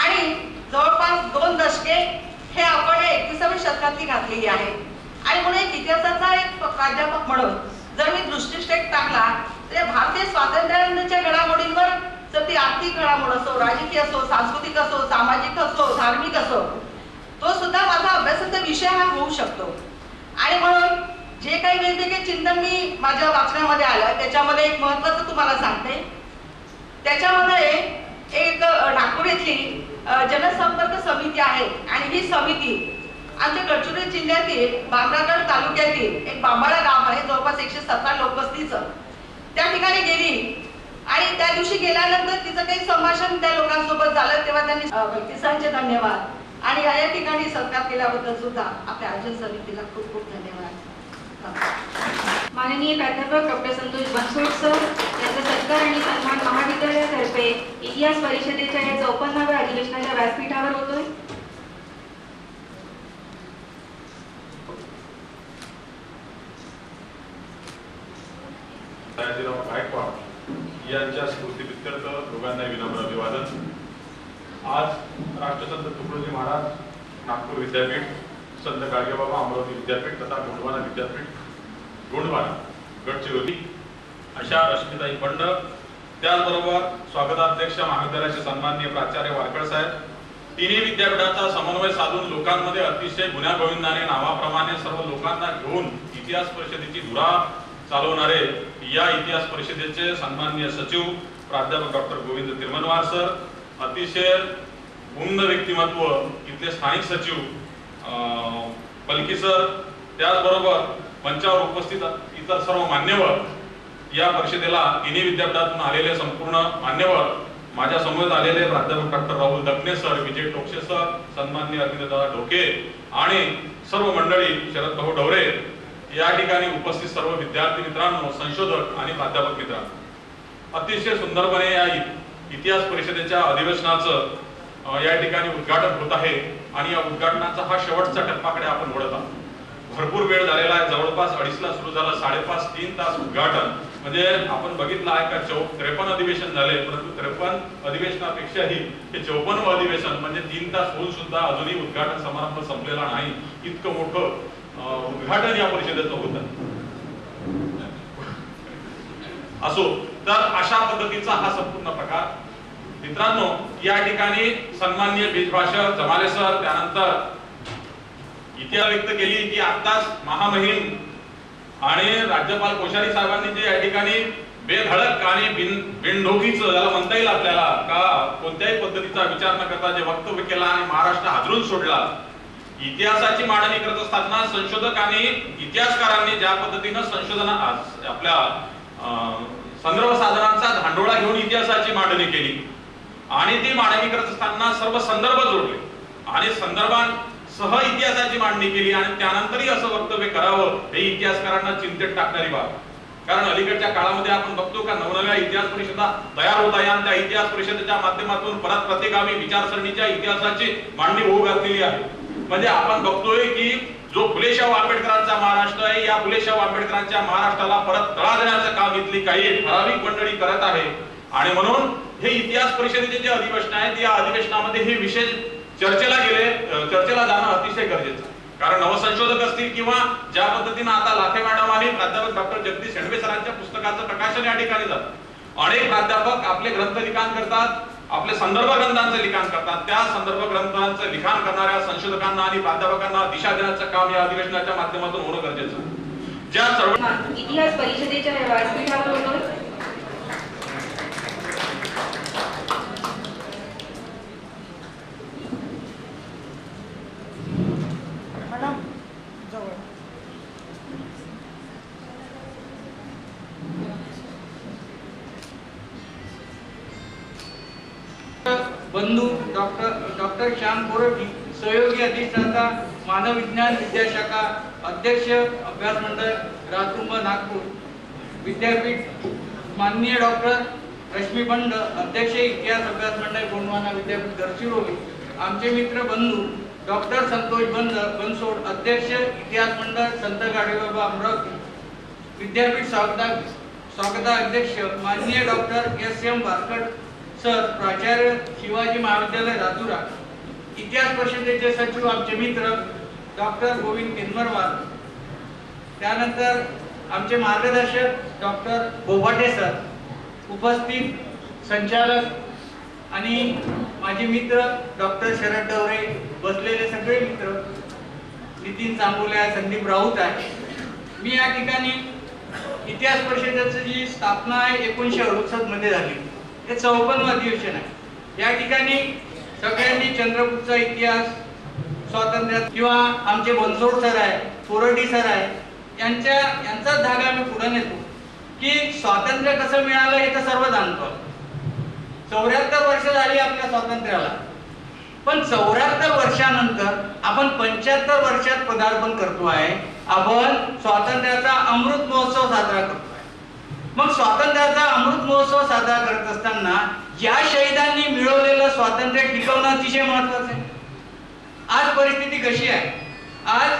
आणि जवळपास 2 दशके हे आपण 21व्या शतकातली घातलेली आहे. आणि म्हणून एक इतिहासाचा एक प्राध्यापक म्हणून जर मी दृष्टिक्षेप टाकला तर भारतीय स्वातंत्र्यानंतरच्या घडामोडींवर, तर ती आर्थिक घडामोड असो, राजकीय असो, सांस्कृतिक असो, सामाजिक असो, धार्मिक असो, तो सुद्धा माझा अभ्यासाचा विषय हा होऊ शकतो. आणि म्हणून जे काही वेगवेगळे चिंतन मी माझ्या वाचण्यामध्ये आलं त्याच्यामध्ये एक महत्त्वाचं तुम्हाला सांगते. त्याच्यामध्ये एक नागपूर येथील जनसंपर्क समिती आहे आणि ही समिती आमच्या गडचिरोली जिल्ह्यातील बांद्रागड तालुक्यातील एक बांबाळा गाव आहे, जवळपास 117 लोकवस्तीचं, त्या ठिकाणी गेली. आणि त्या दिवशी गेल्यानंतर तिचं काही संभाषण त्या लोकांसोबत झालं तेव्हा त्यांनी व्यक्तिसांचे धन्यवाद आणि या ठिकाणी सत्कार केल्याबद्दल सुद्धा आपल्या आयोजन समितीला खूप खूप धन्यवाद. माननीय प्राध्यापक डॉक्टर संतोष बनसोड सर यांचा सत्कार आणि सन्मान महाविद्यालयातर्फे इतिहास परिषदेच्या या 54व्या अधिवेशनाच्या व्यासपीठावर होतोय. गायकवाड यांच्या स्मृतीप्रित्यर्थ दोघांना विनम्र अभिवादन. आज राष्ट्रसंत तुकडोजी महाराज नागपूर विद्यापीठ, संत गाडगेबाबा अमरावती विद्यापीठ तथा गोंडवाना विद्यापीठ गोंडवाना गडचिरोली अशा रश्मिताई पंड, त्याचबरोबर स्वागताध्यक्ष महाविद्यालयाचे सन्माननीय प्राचार्य वारकड साहेब, तिन्ही विद्यापीठाचा समन्वय साधून लोकांमध्ये अतिशय गुण्यागोविंदाने नावाप्रमाणे सर्व लोकांना घेऊन इतिहास परिषदेची धुरा चालवणारे या इतिहास परिषदेचे सन्माननीय सचिव प्राध्यापक डॉक्टर गोविंद तिरमनवार सर, अतिशय उम्द व्यक्तिमत्व इथले स्थानिक सचिव पलकी सर, त्याचबरोबर मंचावर उपस्थित इतर सर्व मान्यवर, या परिषदेला तिन्ही विद्यापीठातून आलेले संपूर्ण मान्यवर, माझ्या समोर आलेले प्राध्यापक डॉक्टर राहुल दखने सर, विजय टोकसे सर, सन्माननीय अरविंददादा ढोके आणि सर्व मंडळी, शरद भाऊ डवरे, या ठिकाणी उपस्थित सर्व विद्यार्थी मित्रांनो, संशोधक आणि प्राध्यापक मित्रांनो, अतिशय सुंदरपणे या इतिहास परिषदेच्या अधिवेशनाचं या ठिकाणी उद्घाटन होत आहे आणि या उद्घाटनाचा हा शेवटचा टप्पाकडे आपण वळत आहोत. भरपूर वेळ झालेला आहे, जवळपास 2:30 ला सुरू झालं, 5.5 3 तास उद्घाटन, म्हणजे आपण बघितलं आहे का 53 अधिवेशन झाले, परंतु 53 अधिवेशनापेक्षाही हे 54वं अधिवेशन म्हणजे 3 तास होऊन सुद्धा अजूनही उद्घाटन समारंभ संपलेला नाही. इतकं मोठं उद्घाटन या परिषदेचं होत आहे. असो तर अशा पद्धतीचा हा संपूर्ण प्रकार. मित्रांनो, या ठिकाणी सन्माननीय बीजभाषक जमाले सर, त्यानंतर इतिहास व्यक्त केली की आताच महामहिम आणि राज्यपाल कोश्यारी साहेबांनी जे या ठिकाणी बेधडक आणि बिनडोकीचं याला म्हणता येईल आपल्याला का कोणत्याही पद्धतीचा विचार न करता जे वक्तव्य केला आणि महाराष्ट्र हादरून सोडला. इतिहासाची मांडणी करत असताना संशोधक आणि इतिहासकारांनी ज्या पद्धतीनं आपल्या संदर्भ साधनांचा धांडोळा घेऊन इतिहासाची मांडणी केली आणि ती मांडणी करत असताना सर्व संदर्भ जोडले आणि संदर्भांसह इतिहासाची मांडणी केली आणि त्यानंतरही असं वक्तव्य करावं हे इतिहासकारांना चिंतेत टाकणारी बाब. कारण अलीकडच्या काळामध्ये आपण बघतो का नवनव्या इतिहास परिषदा तयार होत आहे आणि त्या इतिहास परिषदेच्या माध्यमातून परत प्रतिगामी विचारसरणीच्या इतिहासाची मांडणी होऊ घातलेली आहे. म्हणजे आपण बघतोय की जो फुलेशाहू आंबेडकरांचा महाराष्ट्र आहे या फुलेशाहू आंबेडकरांच्या महाराष्ट्राला परत तळा देण्याचं काम इथली काही ठराविक मंडळी करत आहे आणि म्हणून हे इतिहास परिषदेचे जे अधिवेशन आहेत या अधिवेशनामध्ये हे विषय चर्चेला जाणं अतिशय गरजेचं आहे. कारण नवसंशोधक असतील किंवा ज्या पद्धतीने आता लाखे मॅडम आणि प्राध्यापक डॉक्टर जगदीश शेंडवे सरांच्या पुस्तकाचं प्रकाशन या ठिकाणी जातं. अनेक प्राध्यापक आपले ग्रंथ लिखाण करतात, आपले संदर्भ ग्रंथांचं लिखाण करतात. त्या संदर्भ ग्रंथांचं लिखाण करणाऱ्या संशोधकांना आणि प्राध्यापकांना दिशा देण्याचं काम या अधिवेशनाच्या माध्यमातून होणं गरजेचं आहे. ज्या सर्व इतिहास परिषदेच्या व्यासपीठावर होतो. बंधू डॉक्टर श्याम कोरटी, सहयोगी अधिष्ठाता मानव विज्ञान विद्याशाखा, अध्यक्ष अभ्यास मंडळ राजकुंभ नागपूर विद्यापीठ, माननीय डॉक्टर रश्मी बंड, अध्यक्ष इतिहास अभ्यास मंडळ गोंडवाना विद्यापीठ गडचिरोली, आमचे मित्र बंधू डॉक्टर संतोष बनसोड, अध्यक्ष इतिहास मंडळ संत गाडगेबाबा अमरावती विद्यापीठ स्वागताध्यक्ष माननीय डॉक्टर S.M. बारकट सर, प्राचार्य शिवाजी महाविद्यालय राजुरा, इतिहास परिषदेचे सचिव आमचे मित्र डॉक्टर गोविंद केनवरवार, त्यानंतर आमचे मार्गदर्शक डॉक्टर बोभाटे सर, उपस्थित संचालक आणि माझे मित्र डॉक्टर शरद डवरे, बसलेले सगळे मित्र, नितीन चांगोले, संदीप राऊत आहे. मी या ठिकाणी इतिहास परिषदेची जी स्थापना आहे 1968 मध्ये झाली. हे 54वे अधिवेशन आहे. या ठिकाणी सगळ्यांनी चंद्रपूरचा इतिहास, स्वातंत्र्य किंवा आमचे बनसोड सर आहे, कोरटी सर आहे, यांचा धागा मी पुढे नेतो की स्वातंत्र्य कसं मिळालं हे तर सर्व जाणतो. 74 वर्ष झाली आपल्या स्वातंत्र्याला, पण 74 वर्षानंतर आपण 75 वर्षात पदार्पण करतो आहे. आपण स्वातंत्र्याचा अमृत महोत्सव साजरा करतो. मग स्वातंत्र्याचा अमृत महोत्सव साजरा करत असताना या शहीदांनी मिळवलेलं स्वातंत्र्य टिकवणं अतिशय महत्वाचं आहे. आज परिस्थिती कशी आहे? आज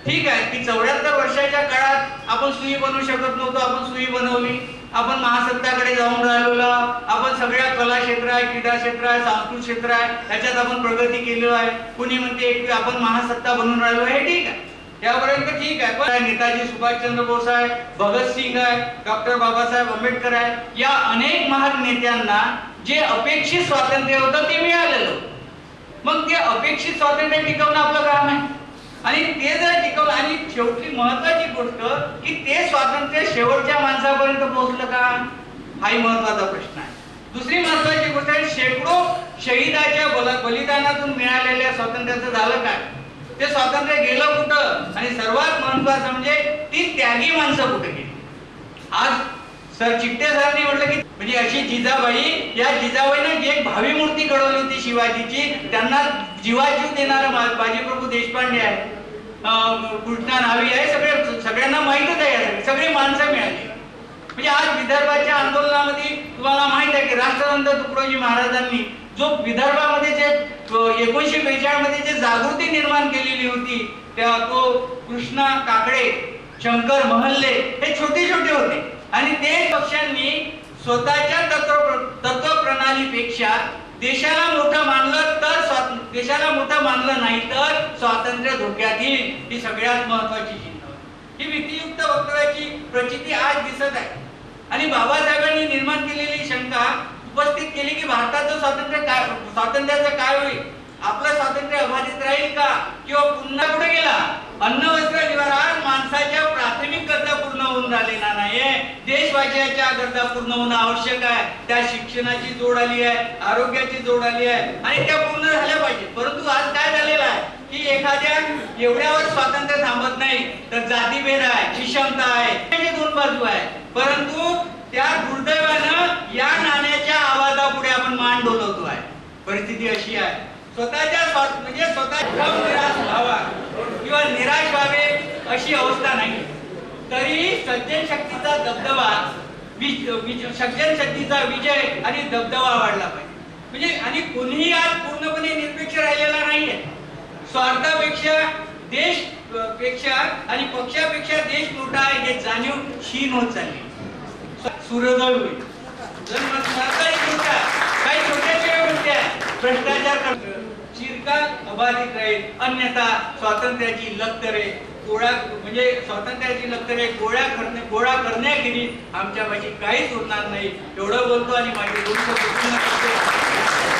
ठीक आहे की 74 वर्षाच्या काळात आपण सुई बनवू शकत नव्हतो, आपण सुई बनवली, आपण महासत्ताकडे जाऊन राहिलो, आपण सगळ्या कला क्षेत्र आहे, क्रीडा क्षेत्र आहे, सांस्कृतिक क्षेत्र आहे, त्याच्यात आपण प्रगती केली आहे. कुणी म्हणते की आपण महासत्ता बनून राहिलो, हे ठीक आहे, त्यापर्यंत ठीक आहे. पण नेताजी सुभाषचंद्र बोस आहे, भगतसिंग आहे, डॉक्टर बाबासाहेब आंबेडकर आहे, या अनेक महान नेत्यांना जे अपेक्षित स्वातंत्र्य होतं ते मिळालेलं. मग ते अपेक्षित स्वातंत्र्य टिकवणं आपलं काम आहे आणि ते जर टिकवलं आणि शेवटी महत्वाची गोष्ट की ते स्वातंत्र्य शेवटच्या माणसापर्यंत पोहोचलं का, हाही महत्वाचा प्रश्न आहे. दुसरी महत्वाची गोष्ट आहे शेकडो शहीदाच्या बलिदानातून मिळालेल्या स्वातंत्र्याचं झालं काय, ते स्वातंत्र्य गेलं कुठं आणि सर्वात महत्वाचं म्हणजे ती त्यागी माणसं कुठे गेली. आज सर चिट्टे सरांनी म्हटलं की म्हणजे अशी जिजाबाई, या जिजाबाईने एक भावी मूर्ती घडवली होती शिवाजीची, त्यांना जीवाजीव देणारं बाजीप्रभू देशपांडे आहे, कृष्णा न्हावी आहे, सगळ्यांना माहितच आहे, सगळी माणसं मिळाली. म्हणजे आज विदर्भाच्या आंदोलनामध्ये तुम्हाला माहित आहे की राष्ट्रसंत तुकडोजी महाराजांनी जो विदर्भामध्ये जे 1942 मध्ये जे जागृती निर्माण केलेली होती, त्या तो कृष्णा काकडे, शंकर महल्ले हे छोटे छोटे होते आणि ते पक्षांनी स्वतःच्या तत्व प्रणालीपेक्षा देशाला मोठं मानलं तर देशाला मोठं मानलं नाही तर स्वातंत्र्य धोक्यात येईल. ही सगळ्यात महत्वाची चिंता. ही भीतीयुक्त वक्तव्याची प्रचिती आज दिसत आहे आणि बाबासाहेबांनी निर्माण केलेली शंका उपस्थित केली की भारताचं स्वातंत्र्याचं काय होईल, आपलं स्वातंत्र्य अबाधित राहील का किंवा पुन्हा कुठे गेला. अन्न वस्त्र निवारा माणसाच्या प्राथमिक गरजा पूर्ण होऊन राहिलेला नाहीये. देश शिक्षणाच्या गरजा पूर्ण होणं आवश्यक आहे. त्या शिक्षणाची जोड आली आहे, आरोग्याची जोड आली आहे आणि त्या पूर्ण झाल्या पाहिजे. परंतु आज काय झालेलं आहे की एखाद्या एवढ्यावर स्वातंत्र्य थांबत नाही तर जातीभेद आहे, विषमता आहे, त्याची दोन बाजू आहे. परंतु त्या दुर्दैवानं या नाण्याच्या आवाजापुढे आपण मान डोलवतो आहे. परिस्थिती अशी आहे म्हणजे स्वतः निराश व्हावा किंवा निराश व्हावे अशी अवस्था नाही. तरी सज्जन शक्तीचा दबदबा सज्जन शक्तीचा विजय आणि दबदबा वाढला पाहिजे. म्हणजे आणि कोणीही आज पूर्णपणे निरपेक्ष राहिलेला नाहीये. स्वार्थापेक्षा देश पेक्षा आणि पक्षापेक्षा देश मोठा आहे हे जाणीव क्षीण होत चालली. सूर्योदय होईल जर सरकारी कृत्या काही छोट्या गोष्टी भ्रष्टाचार चिरकाल अबाधित राहील. अन्यथा स्वातंत्र्याची लक्तरे गोळा करण्याखेरीज आमच्यापाशी काहीच उरणार नाही. एवढं बोलतो आणि माझे दोन शब्द पूर्ण करतो.